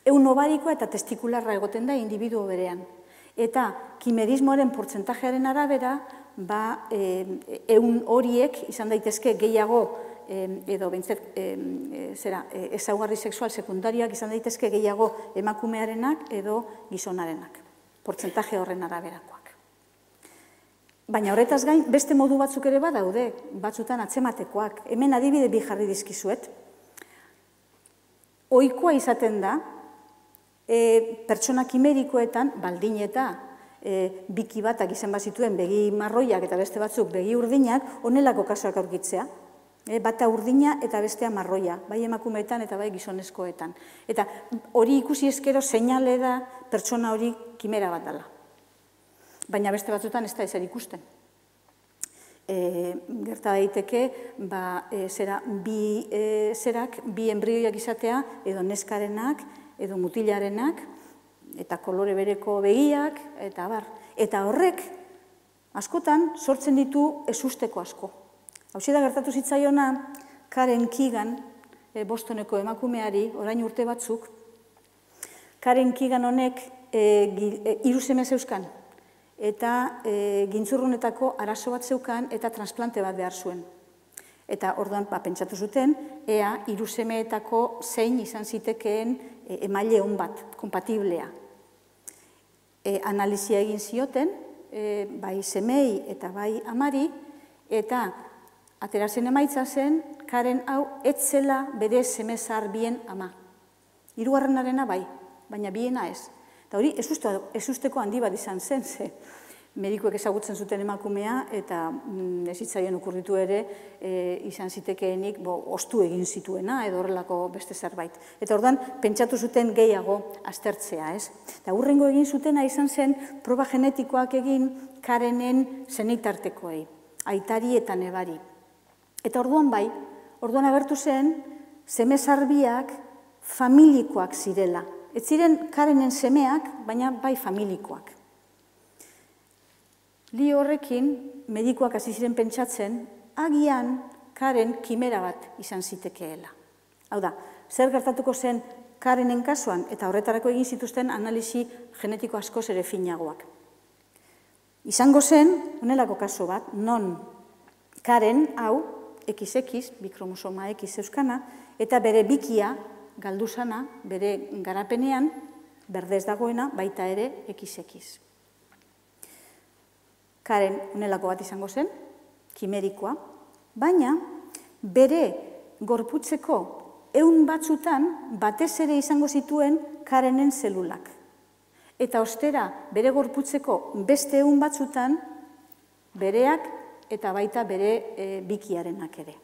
Ehun obarikoa eta testikularra egoten da individuo berean. Eta kimerismoaren portzentajearen arabera, ehun horiek izan daitezke gehiago, edo behintzet ezaugarri sexual sekundarioak izan daitezke gehiago emakumearenak edo gizonarenak. Portzentaje horren araberakoak. Baina horretaz gain, beste modu batzuk ere badaude, batzutan atzematekoak. Hemen adibide bi jarri dizkizuet. Ohikoa izaten da, pertsona kimerikoetan, baldin eta biki batak izan bazituen begi marroiak eta beste batzuk begi urdinak, honelako kasuak aurkitzea. Bata urdina eta bestea marroia, bai emakumeetan eta bai gizonezkoetan. Eta hori ikusi ezkero seinale da pertsona hori kimera bat dela. Baina beste batzutan ez da ezer ikusten. Gerta daiteke, bi enbrioiak izatea, edo neskarenak, edo mutilarenak, eta kolore bereko begiak, eta abar. Eta horrek, askotan, sortzen ditu ezusteko asko. Hauxe da gertatu zitzaiona, Karen Keegan, Bostoneko emakumeari, orain urte batzuk, Karen Keegan honek 3 seme zeuzkan, eta gintzurrunetako arazo bat zeukan eta transplante bat behar zuen. Eta orduan pentsatu zuten, ea 3 semeetako zein izan zitekeen emaile on bat, kompatiblea. Analizia egin zioten, bai semei eta bai amari, eta aterazen emaitza zen, Karen hau etzela bere semezar bien ama. 3. bai, baina biena ez. Eta hori, ezusteko handi bat izan zen, medikuek ezagutzen zuten emakumea, eta ez zitzaien okurritu ere, izan zitekeenik ostu egin zituena, edo horrelako beste zerbait. Eta orduan, pentsatu zuten gehiago aztertzea, ez? Eta hurrengo egin zutena izan zen, proba genetikoak egin Karenen senitartekoei, aitari eta nebari. Eta orduan bai, orduan agertu zen, seme zarbiak familikoak zirela. Ez ziren Karenen semeak, baina bai familikoak. Li horrekin, medikoak hasi ziren pentsatzen, agian Karen kimera bat izan zitekeela. Hau da, zer gertatuko zen Karenen kasuan, eta horretarako egin zituzten analisi genetiko askoz ere finagoak. Izango zen, honelako kasu bat, non Karen, hau, XX, bikromosoma X euskana, eta bere bikia, galduzana, bere garapenean, berdez dagoena, baita ere XX. Karen honelako bat izango zen, kimerikoa, baina bere gorputzeko 100 batzutan batez ere izango zituen Karenen zelulak. Eta ostera bere gorputzeko beste 100 batzutan bereak eta baita bere bikiarenak ere.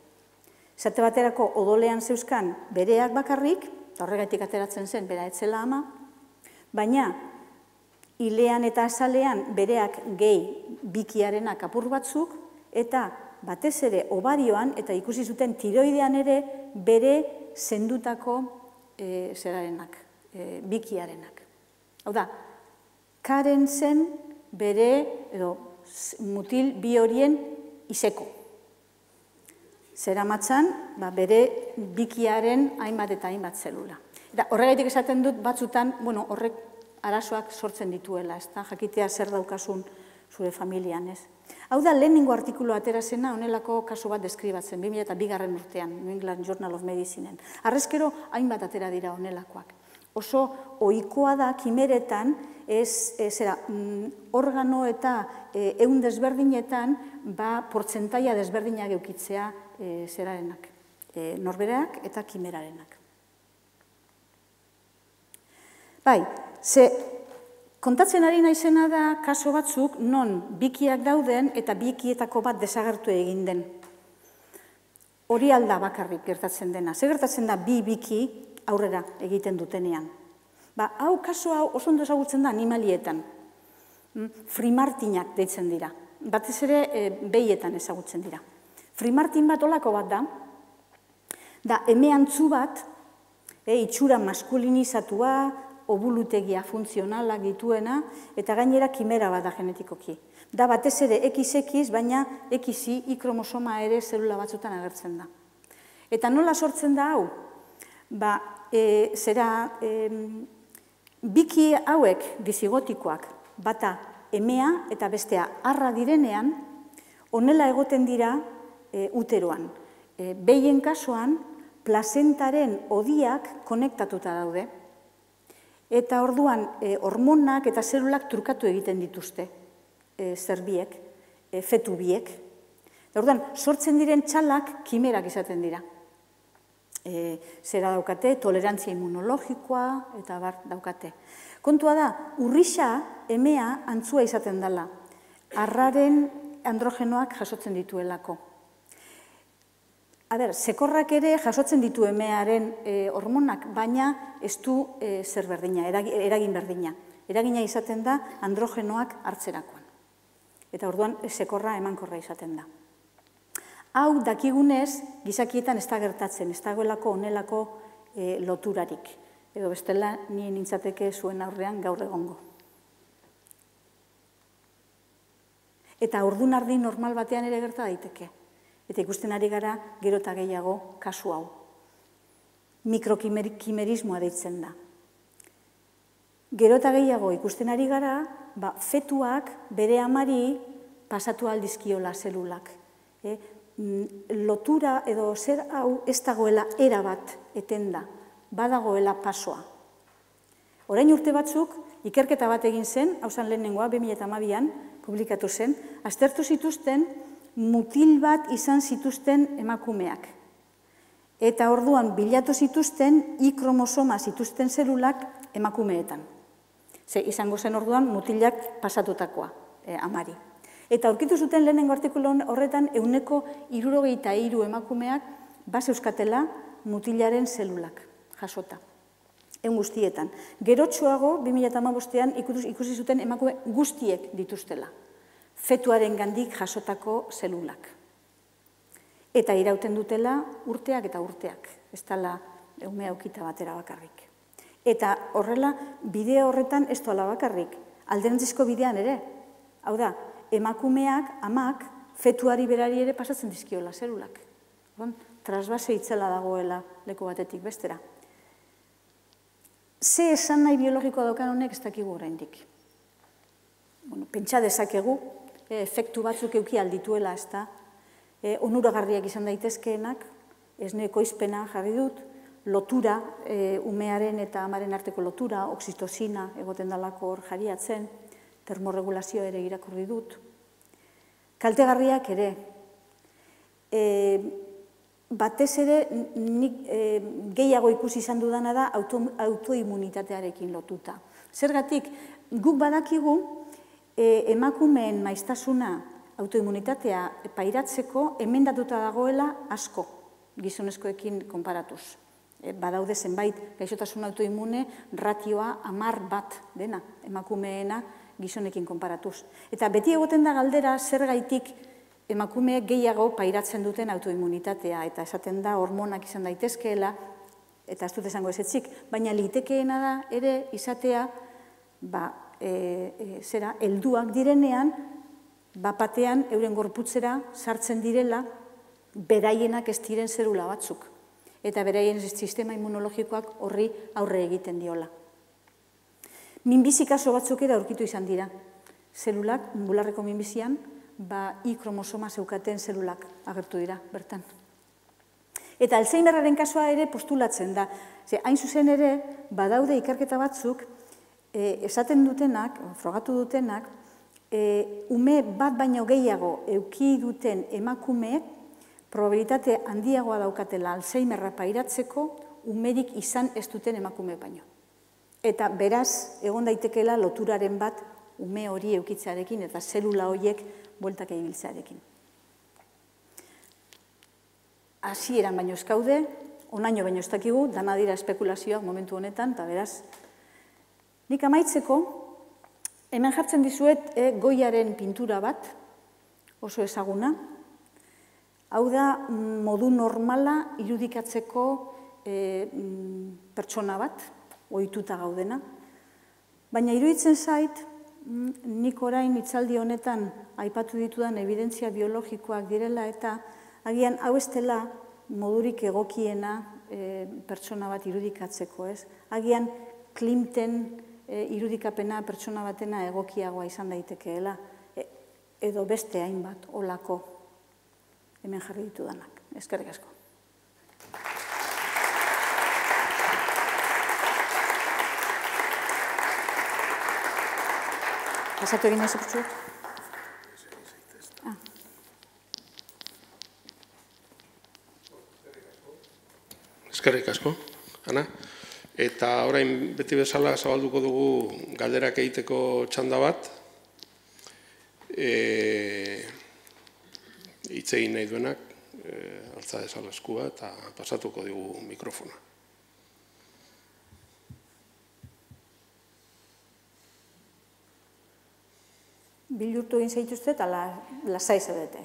Esate baterako odolean zeuzkan bereak bakarrik, eta horregatik ateratzen zen bera etzela ama, baina ilean eta azalean bereak gehi bikiarenak apur batzuk, eta batez ere obarioan, eta ikusi zuten tiroidean ere, bere zendutako zerarenak, bikiarenak. Hau da, Karen zen bere, edo mutil bi horien izeko. Zeramatzan, bere bikiaren hainbat eta hainbat zelula. Eta horregaitik esaten dut batzutan, horrek arazoak sortzen dituela, jakitea zer daukasun zure familian, ez. Hau da, lehenengo artikulu atera zena, honelako kasu bat deskribatzen, 2002 urtean, New England Journal of Medicinen. Arrezkero, hainbat atera dira honelakoak. Oso ohikoa da, kimeretan, organo eta 100 desberdinetan, portzentaia desberdinak eukitzea zerarenak, norbereak eta kimerarenak. Bai, kontatzen ari naizena da kaso batzuk non bikiak dauden eta bikietako bat desagertu egin den. Hori alda bakarrik gertatzen dena. Zer gertatzen da bi biki aurrera egiten dutenean? Hau kaso hau oso ondo ezagutzen da animalietan. Frimartinak deitzen dira. Batez ere behietan ezagutzen dira. Frimartin bat olako bat da eme antzu bat, itxura maskulinizatua, obulutegia funtzionalak dituena, eta gainera kimera bat da genetikoki. Da batez ere XX, baina XY kromosoma ere zelula batzutan agertzen da. Eta nola sortzen da hau? Biki hauek dizigotikoak, bata emea eta bestea arra direnean, honela egoten dira uteroan. Behien kasuan, plazentaren hodiak konektatuta daude, eta orduan hormonak eta zelulak trukatu egiten dituzte, zerbiek, fetu biek. Orduan, sortzen diren txalak kimerak izaten dira. Zera daukate, tolerantzia immunologikoa, eta bar daukate. Kontua da, urrixa emea antzua izaten dela, arraren androgenoak jasotzen dituelako. Sekorrak ere jasotzen ditu emearen hormonak, baina ez du zer berdina, eragin berdina. Eragina izaten da androgenoak hartzerakoan. Eta orduan sekorra emankorra izaten da. Hau dakigunez, gizakietan ez da gertatzen, ez dagoelako honelako loturarik. Edo bestela, nien nintzateke zuen aurrean gaur egongo. Eta ordunardi normal batean ere gerta daiteke. Eta ikusten ari gara gero eta gehiago kasu hau. Mikrokimerismoa deitzen da. Gero eta gehiago ikusten ari gara, fetuak bere amari pasatu aldizkiola zelulak. Lotura edo zer hau ez dagoela erabat etenda, badagoela pasoa. Orain urte batzuk, ikerketa bat egin zen, hau zan lehenengoa, 2012an, publikatu zen, aztertu zituzten mutil bat izan zituzten emakumeak. Eta orduan bilatu zituzten Y kromosoma zituzten zelulak emakumeetan. Izango zen orduan mutilak pasatutakoa. amari. Eta aurkitu zuten lehenengo artikulu horretan 73 emakumeak bazeuzkatela mutilaren zelulak jasota. Egun guztietan. Gerotxoago, 2015an ikusi zuten emakume guztiek dituztela. Fetuaren gandik jasotako zelulak. Eta irauten dutela urteak eta urteak. Ez dela umea aukita batera bakarrik. Eta horrela, bideo horretan ez doala bakarrik. Alderantzizko bidean ere. Hau da, emakumeak, amak, fetuari berari ere pasatzen dizkiola zelulak. Trasbase itzela dagoela leku batetik bestera. Ze esan nahi biologikoa daukan honek ez dakigu oraindik. Pentsa dezakegu, efektu batzuk euki aldituela, ez da, onuragarriak izan daitezkeenak, esne ekoizpena jarri dut, lotura, umearen eta amaren arteko lotura, oxitosina egoten dalako hor jariatzen, termorregulazioa ere irakurri dut. Kaltegarriak ere, batez ere nik gehiago ikusi izan dudana da autoimmunitatearekin lotuta. Zergatik, guk badakigu emakumeen maiztasuna autoimmunitatea pairatzeko emendatuta dagoela asko gizonezkoekin konparatuz. Badaude zenbait gaixotasun autoimmune ratioa 10 dena emakumeena gizonekin konparatuz. Eta beti egoten da galdera zergaitik emakumeek gehiago pairatzen duten autoimmunitatea, eta esaten da hormonak izan daitezkeela, eta ez dut esango ezetzik, baina litekeena da ere izatea, helduak direnean, bapatean euren gorputzera sartzen direla, beraienak ez diren zelula batzuk, eta beraien sistema immunologikoak horri aurre egiten diola. Minbizi kaso batzuk ere aurkitu izan dira. Zelulak, bularreko minbizian, I kromosoma zeukaten zelulak agertu dira, bertan. Eta Alzheimerraren kasua ere postulatzen da. Hain zuzen ere, badaude ikerketa batzuk, esaten dutenak, frogatu dutenak, ume bat baino gehiago euki duten emakumeek, probabilitate handiagoa daukatela Alzheimerra pairatzeko, umerik izan ez duten emakume baino. Eta beraz, egon daitekeela loturaren bat ume hori eukitzearekin eta zelula horiek bueltak ibiltzearekin. Hasieran baino ez gaude, onaino baino ez dakigu, dana dira espekulazioak momentu honetan, eta beraz. Nik amaitzeko, hemen jartzen dizuet Goyaren pintura bat, oso ezaguna. Hau da, modu normala irudikatzeko pertsona bat, ohituta gaudena. Baina iruditzen zait, nik orain hitzaldi honetan aipatu ditudan evidentzia biologikoak direla eta agian hau ez dela modurik egokiena pertsona bat irudikatzeko, ez? Agian Klimten irudikapena pertsona batena egokiagoa izan daitekeela, edo beste hainbat olako hemen jarri ditudanak. Eskerrik asko. Pasatu egin ez eputxuak? Eskerrik asko, Ana. Eta orain beti bezala zabalduko dugu galderak egiteko txanda bat. Hitz egin nahi duenak, altza dezala eskua eta pasatuko dugu mikrofona. Bilurtu egin zaituzte eta lasai zaudete.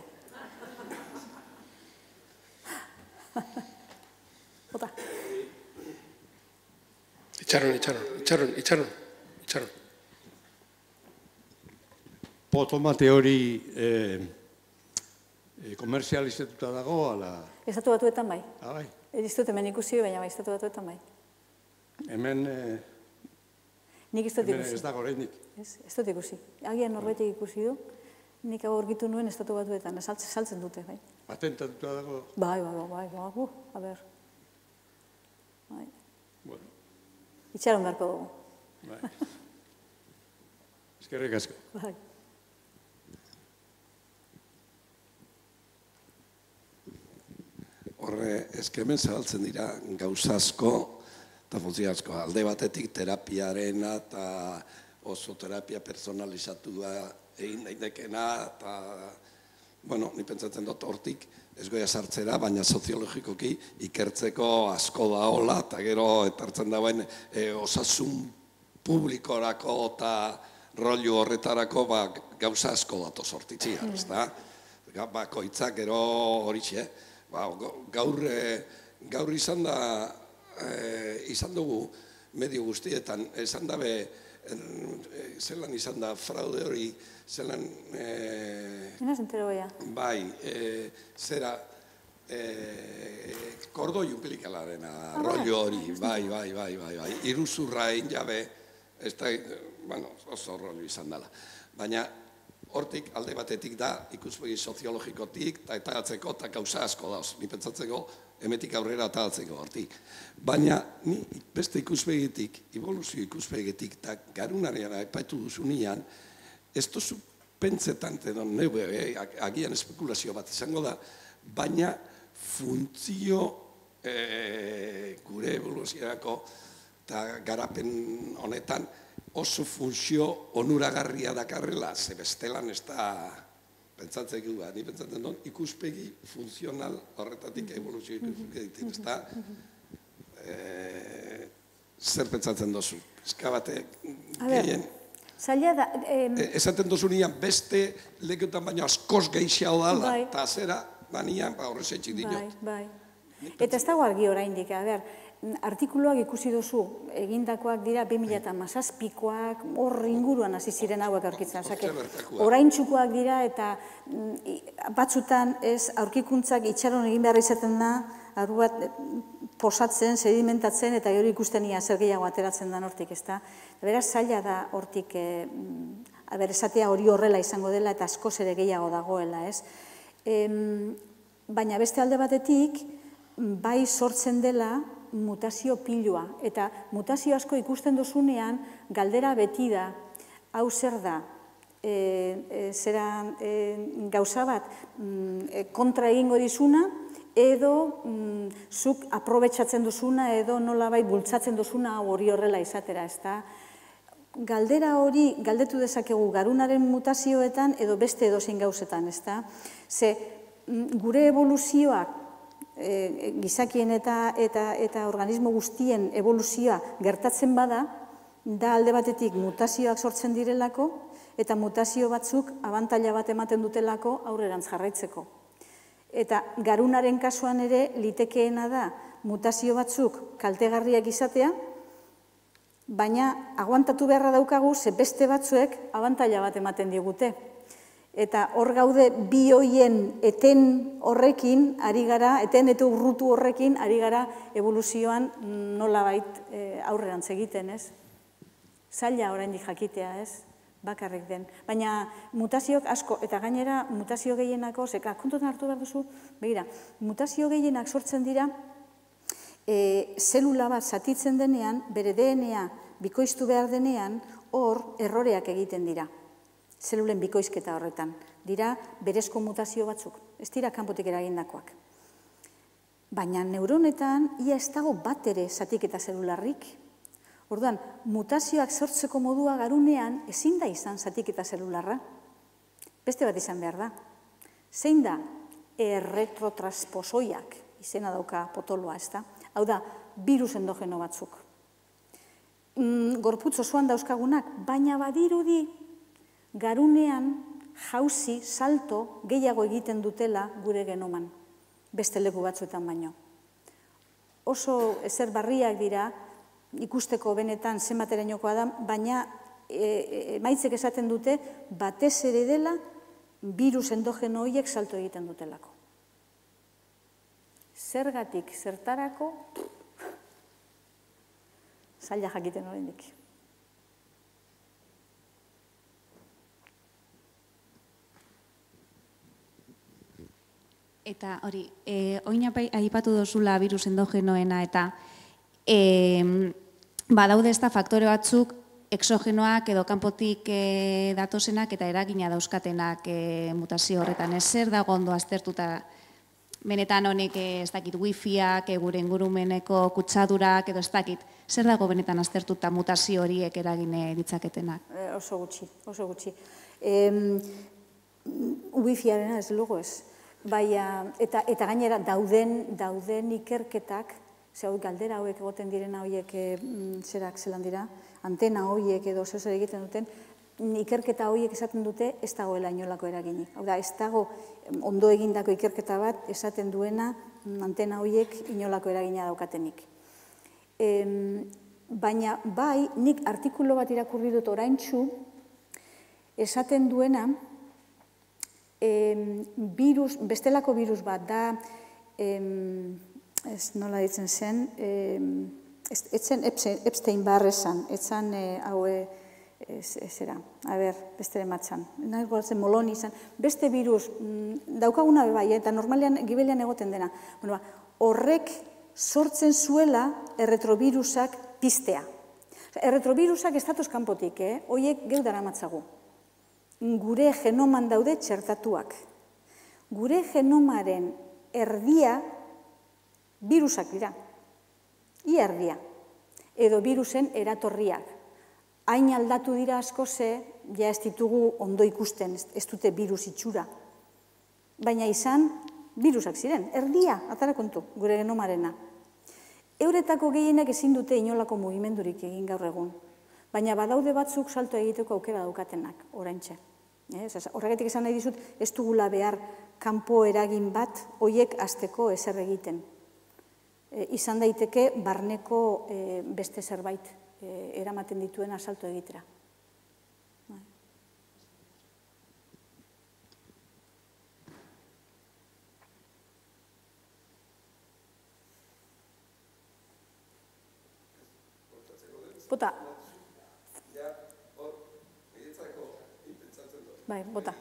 Bota. Itxaron. Potomate hori komerzializatuta dago, ala? Estatu Batuetan bai. Bai. Ez dut hemen ikusi, baina bai, Estatu Batuetan bai. Hemen... Nik ez dut ikusi. Ez dago horreinik. Ez dut ikusi. Agian norbetik ikusi du, nik hau aurkitu nuen Estatu Batuetan, saltzen dute, bai. Patentatuta dago? Bai, a ber. Bai. Bueno. Itxaron beharko dugu. Bai. Eskerrik asko. Bai. Horre, eskemen zabaltzen dira gauza asko eta funtzio asko. Alde batetik terapiarena eta oso terapia personalizatua egin daitekena, eta, bueno, ni pentsatzen dut hortik, ez goia sartzera, baina soziologikoki ikertzeko asko da hola, eta gero etartzen dauen osasun publikorako eta rollo horretarako gauza asko dato sortitzia, ez da? Bakoitzak gero horitxe, gaur izan dugu medio guztietan, esan dabe, zelan izan da fraude hori, zelan... Ena zentero goia? Bai, zera, kordo jumplikalarena, rollo hori, bai, iruzurra egin jabe, ez da, bueno, oso rollo izan dela. Baina, hortik alde batetik da, ikuspegi soziologikotik, eta atzeko, eta gauza asko dauz. Ni pentsatzeko, emetik aurrera eta atzeko hortik. Baina, ni beste ikuspegitik, evoluzio ikuspegitik, eta garunarian aipatu duzunean, ez duzu pentsetan, agian espekulazio bat izango da, baina funtzio gure evoluzioako eta garapen honetan, oso funtzio onuragarria dakarrela, ze bestelan ez da pentsatzeko da, ni pentsatzen dut ikuspegi funtzional horretatik evoluzio ikuspegitik, ez da zer pentsatzen dozu, eskabate gehien. Zaila da... Esaten dozu nian beste leketan baina askoz gehiago dala, eta zera, banian, horrez etxik dinot. Bai. Eta ez dago argi oraindik, artikuluak ikusi duzu, egindakoak dira 2017koak, hor inguruan hasi ziren hauek aurkitzen. Oraintsukoak dira eta batzutan ez aurkikuntzak itxaron egin behar izaten da, arru bat posatzen, sedimentatzen eta gero ikusten ia zer gehiago ateratzen da hortik, ezta? Beraz, zaila da hortik, esatea hori horrela izango dela eta askoz ere gehiago dagoela, ez? Baina beste alde batetik, bai sortzen dela mutazio pilua. Eta mutazio asko ikusten duzunean, galdera beti da, hau zer da, gauza bat kontra egingo dizuna, edo zuk aprobetxatzen duzuna, edo nolabait bultzatzen duzuna hori horrela izatera, ez da? Galdera hori galdetu dezakegu garunaren mutazioetan edo beste edozein gauzetan, ez da? Ze gure evoluzioak, gizakien eta organismo guztien evoluzioa gertatzen bada, da alde batetik mutazioak sortzen direlako, eta mutazio batzuk abantaila bat ematen dutelako aurrerantz jarraitzeko. Eta garunaren kasuan ere litekeena da mutazio batzuk kaltegarriak izatea, baina aguantatu beharra daukagu ze beste batzuek abantaila bat ematen digute. Eta hor gaude bi hoien eten horrekin ari gara, eten eta urrutu horrekin ari gara evoluzioan nolabait aurrerantz egiten, ez? Zaila oraindik jakitea, ez? Bakarrik den. Baina mutazioak asko, eta gainera mutazio gehienako, zeka, kontutan hartu behar duzu, begira, mutazio gehienak sortzen dira, zelula bat zatitzen denean, bere DNA bikoiztu behar denean, hor erroreak egiten dira. Zelulen bikoizketa horretan. Dira berezko mutazio batzuk, ez dira kanpotik eragindakoak. Baina neuronetan, ia ez dago bat ere zatiketa zelularrik. Orduan, mutazioak sortzeko modua garunean ezin da izan zatiketa zelularra. Beste bat izan behar da. Zein da erretrotransposoiak izena dauka potoloa, ez da? Hau da, virus endogeno batzuk. Gorputz osoan dauzkagunak, baina badirudi garunean jauzi, salto, gehiago egiten dutela gure genoman, beste leku batzuetan baino. Oso ezer barriak dira, ikusteko benetan zenbaterainokoa da, baina emaitzek esaten dute batez ere dela virus endogeno horiek salto egiten dutelako. Zergatik, zertarako, zaila jakiten oraindik. Eta hori, oin aipatu dozula virus endogenoena eta badaude ez da faktore batzuk exogenoak edo kanpotik datozenak eta eragina dauzkatenak mutazio horretan. Ez zer dago ondo aztertuta benetan honek ez dakit wifiak, gure ingurumeneko kutsadurak edo ez dakit. Zer dago benetan aztertuta mutazio horiek eragine ditzaketenak? Oso gutxi, oso gutxi. Wifiarena ez lugu ez. Eta gainera dauden ikerketak, ze hau galdera hauek egoten direna hauek zerak zelan dira, antena hauek edo zer egiten duten, ikerketa horiek esaten dute ez dagoela inolako eraginik. Hau da, ez dago ondo egindako ikerketa bat esaten duena antena horiek inolako eragina daukatenik. Baina bai, nik artikulu bat irakurri dut oraintsu, esaten duena, bestelako virus bat da, ez nola ditzen zen, etzen Epstein-Barr esan, etzan haue, zera, bestere matzan, nahi goratzen Moloni izan, beste virus, daukaguna bai, eta normalean gibelian egoten dena, horrek sortzen zuela erretrovirusak piztea. Erretrovirusak ez datoz kanpotik, horiek geu dara matzagu. Gure genoman daude txertatuak. Gure genomaren erdia virusak dira. Ia erdia. Edo virusen eratorriak. Hain aldatu dira asko ze, ja ez ditugu ondo ikusten, ez dute virus itxura. Baina izan, virusak ziren, erdia, atara kontu, gure genomarena. Euretako gehienak ezin dute inolako mugimendurik egin gaur egun. Baina badaude batzuk salto egiteko aukera daukatenak, oraintxe. Horregatik esan nahi dizut, ez dugula behar kanpo eragin bat, hoiek hasteko ezer egiten. Izan daiteke barneko beste zerbait eramaten dituen asalto egitera. Bota. Bai, bota.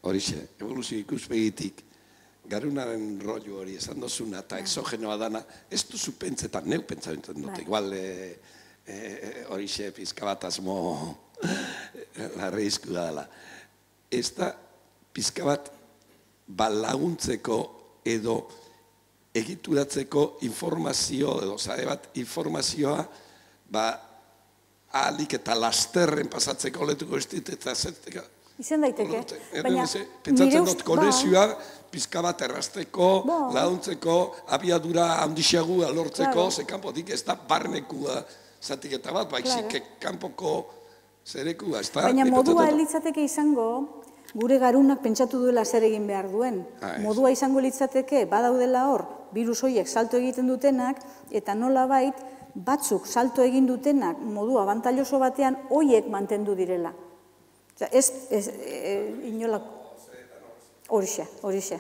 Horixe, evoluzio ikuspegitik, garunaren rollo hori esan dozuna eta exogenoa dana, ez duzu pentsetan, neu pentsatzen dut, igual horixe pizka bat asmo larreizku da dela. Ez da pizka bat laguntzeko edo egituratzeko informazio, edo zare bat informazioa, ahalik eta lasterren pasatzeko letuko ez dit, eta zerteka. Izan daiteke. Pentsatzen dut konexioa, pizka bat errazteko, laguntzeko, abiadura handixagu lortzeko, ze kanpotik ez da barnekua zatiketa bat, baizik kanpoko zerekua. Baina modua elitzateke izango, gure garunak pentsatu duela zer egin behar duen. Modua izango litzateke, badaudela hor, virus horiek salto egiten dutenak, eta nola bait, batzuk salto egin dutenak modu abantailloso batean horiek mantendu direla. Ez inolako... Horixe.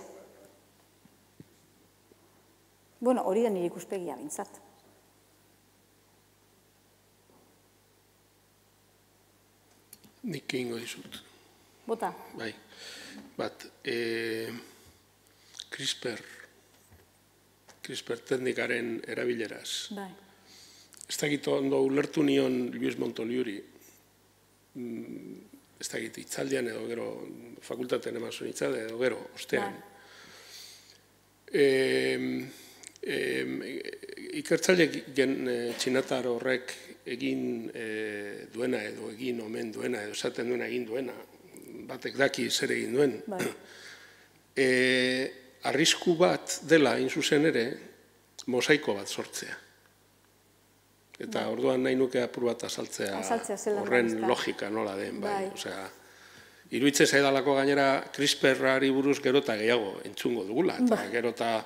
Bueno, hori da nire ikuspegia bintzat. Nik egingo dizut. Bota. Bai, bat, CRISPR teknikaren erabileraz. Bai. Ez dakit ondo ulertu nion Luis Montoliuri, ez dakit itzaldian edo gero, fakultatean emazun itzalde edo gero, ostean. Ikertzaileek txinatar horrek egin duena edo egin omen duena edo esaten duena egin duena, batek daki zer egin duen. Arrisku bat dela, hain zuzen ere, mosaiko bat sortzea. Eta orduan nahi nuke apur bat azaltzea horren logika nola den. Iruitze zaidalako gainera CRISPR-ari buruz gero eta gehiago entzungo dugula. Eta gero eta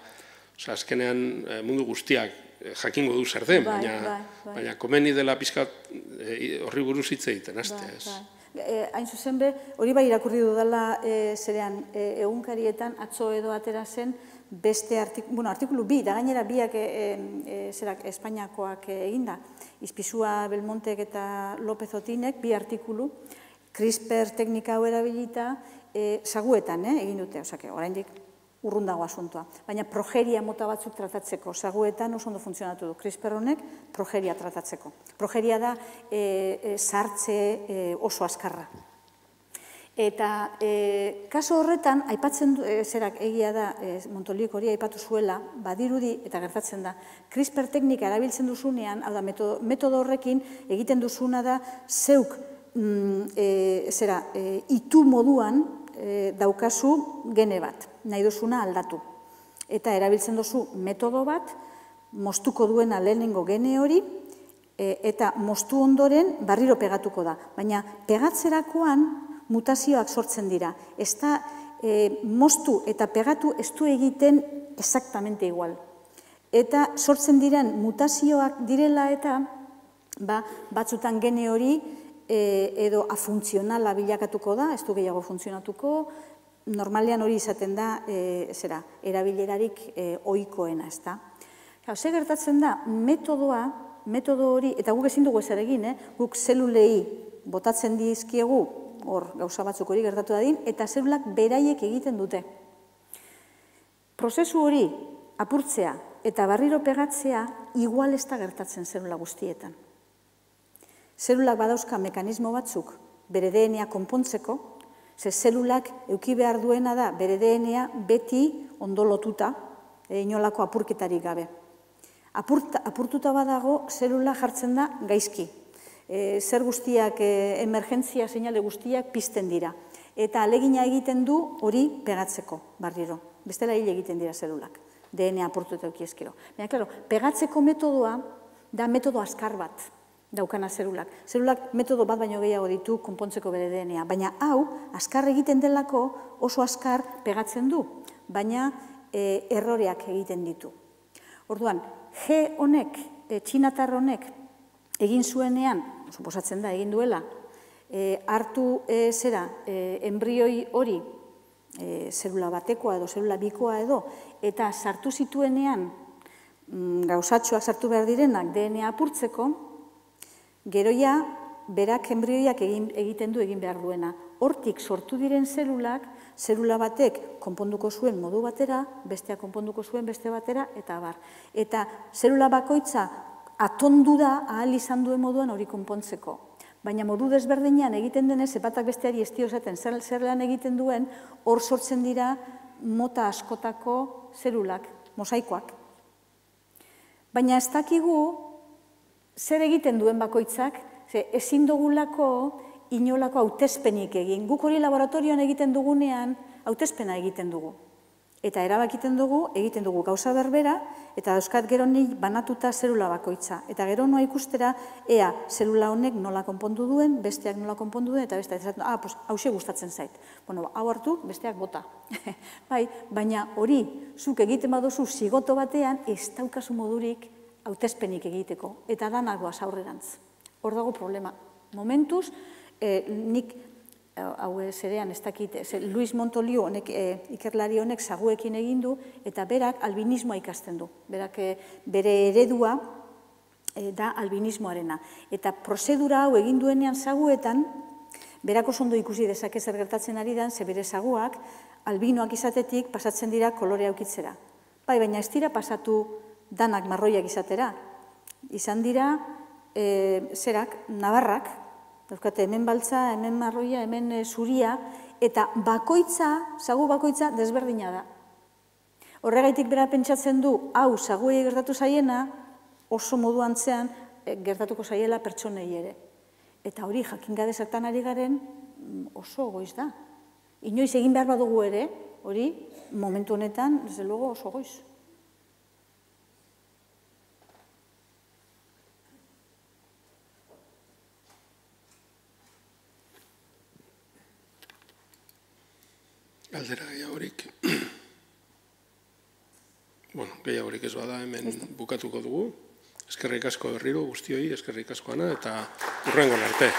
azkenean mundu guztiak jakingo du zer den, baina komeni dela pizkat horri buruz hitz egiten, azte. Hain zuzen be, hori bai irakurri dudala zerean egunkarietan atzo edo atera zen beste artikulu bi, da gainera biak Espainiakoak eginda, Izpizua Belmontek eta López Otinek, bi artikulu, CRISPR teknika hau erabilita, saguetan egin dute, oraindik urrundago asuntoa. Baina progeria mota batzuk tratatzeko, saguetan oso ondo funtzionatu du, CRISPR honek progeria tratatzeko. Progeria da sartze oso azkarra. Eta kaso horretan, aipatzen zerak egia da, Montoliuk hori aipatu zuela, badirudi eta gertatzen da, CRISPR teknika erabiltzen duzunean, hau da, metodo horrekin egiten duzuna da, zeuk itu moduan daukazu gene bat, nahi duzuna aldatu. Eta erabiltzen duzu metodo bat, moztuko duena lehenengo gene hori, eta moztu ondoren barriro pegatuko da. Baina pegatzerakoan mutazioak sortzen dira. Ez da moztu eta pegatu ez du egiten exactamente igual. Eta sortzen diren mutazioak direla eta batzutan gene hori edo afuntzionala bilakatuko da, ez du gehiago funtzionatuko, normalean hori izaten da erabilerarik ohikoena, ez da. Ze gertatzen da, metodo hori, eta guk ezin dugu ezer egin, guk zelulei botatzen dizkiegu, hor gauza batzuk hori gertatu dadin, eta zelulak beraiek egiten dute. Prozesu hori apurtzea eta barriro pegatzea igual ez da gertatzen zelula guztietan. Zelulak badauzka mekanismo batzuk bere DNA konpontzeko, ze zelulak eduki behar duena da bere DNA beti ondo lotuta, inolako apurketarik gabe. Apurtuta badago, zelula jartzen da gaizki. Zer guztiak, emergentzia seinale guztiak pizten dira. Eta alegina egiten du hori pegatzeko, barriro. Bestela hil egiten dira zelulak, DNA apurtuta eukiezkero. Baina, klaro, pegatzeko metodoa da metodo askar bat daukana zelulak. Zelulak metodo bat baino gehiago ditu konpontzeko bere DNA. Baina hau, askar egiten delako oso askar pegatzen du, baina erroreak egiten ditu. Orduan, G honek, txinatar honek, egin zuenean, suposatzen da, egin duela, hartu enbrioi hori, zelula batekoa edo zelula bikoa edo, eta sartu zituenean gauzatxoak sartu behar direnak DNA apurtzeko, geroia berak enbrioiak egiten du egin behar duena. Hortik sortu diren zelulak, zelula batek konponduko zuen modu batera, besteak konponduko zuen beste batera, eta abar. Eta zelula bakoitza atondu da ahal izan duen moduan hori konpontzeko. Baina modu desberdinean egiten denez, batak besteari ez dio esaten zer lan egiten duen, hor sortzen dira mota askotako zelulak, mosaikoak. Baina ez dakigu zer egiten duen bakoitzak, ezin dugulako inolako hautespenik egin. Guk hori laboratorioan egiten dugunean, hautespena egiten dugu. Eta erabakiten dugu, egiten dugu gauza berbera, eta dauzkat gero nik banatuta zelula bakoitza. Eta gero noa ikustera, ea, zelula honek nola konpondu duen, besteak nola konpondu duen, eta besteak, hause gustatzen zait. Bueno, hau hartu, besteak bota. Baina hori, zuk egiten baduzu zigoto batean, ez daukazu modurik hautespenik egiteko. Eta danak doaz aurrerantz. Hor dago problema. Momentuz, nik, hau zerean ez dakit, Luis Montoliu honek, ikerlari honek zaguekin egin du, eta berak albinismoa ikasten du. Berak bere eredua da albinismoarena. Eta prozedura hau egin duenean zaguetan, berak oso ondo ikusi dezake zer gertatzen ari dan, ze bere zaguak albinoak izatetik pasatzen dira kolore aukitzera. Baina ez dira pasatu danak marroiak izatera. Izan dira, nabarrak, dauzkate hemen baltza, hemen marroia, hemen zuria, eta bakoitza, zagu bakoitza, desberdina da. Horregaitik bera pentsatzen du, hau, zaguei gertatu zaiena, oso modu antzean gertatuko zaiela pertsonei ere. Eta hori, jakin gabe zertan ari garen, oso goiz da. Inoiz egin behar badugu ere, hori, momentu honetan, desde luego, oso goiz. Galdera gehiagorik. Bueno, gehiagorik ez bada hemen bukatuko dugu. Eskerrik asko berriro guztioi, eskerrik asko Ana, eta hurrengoan arte.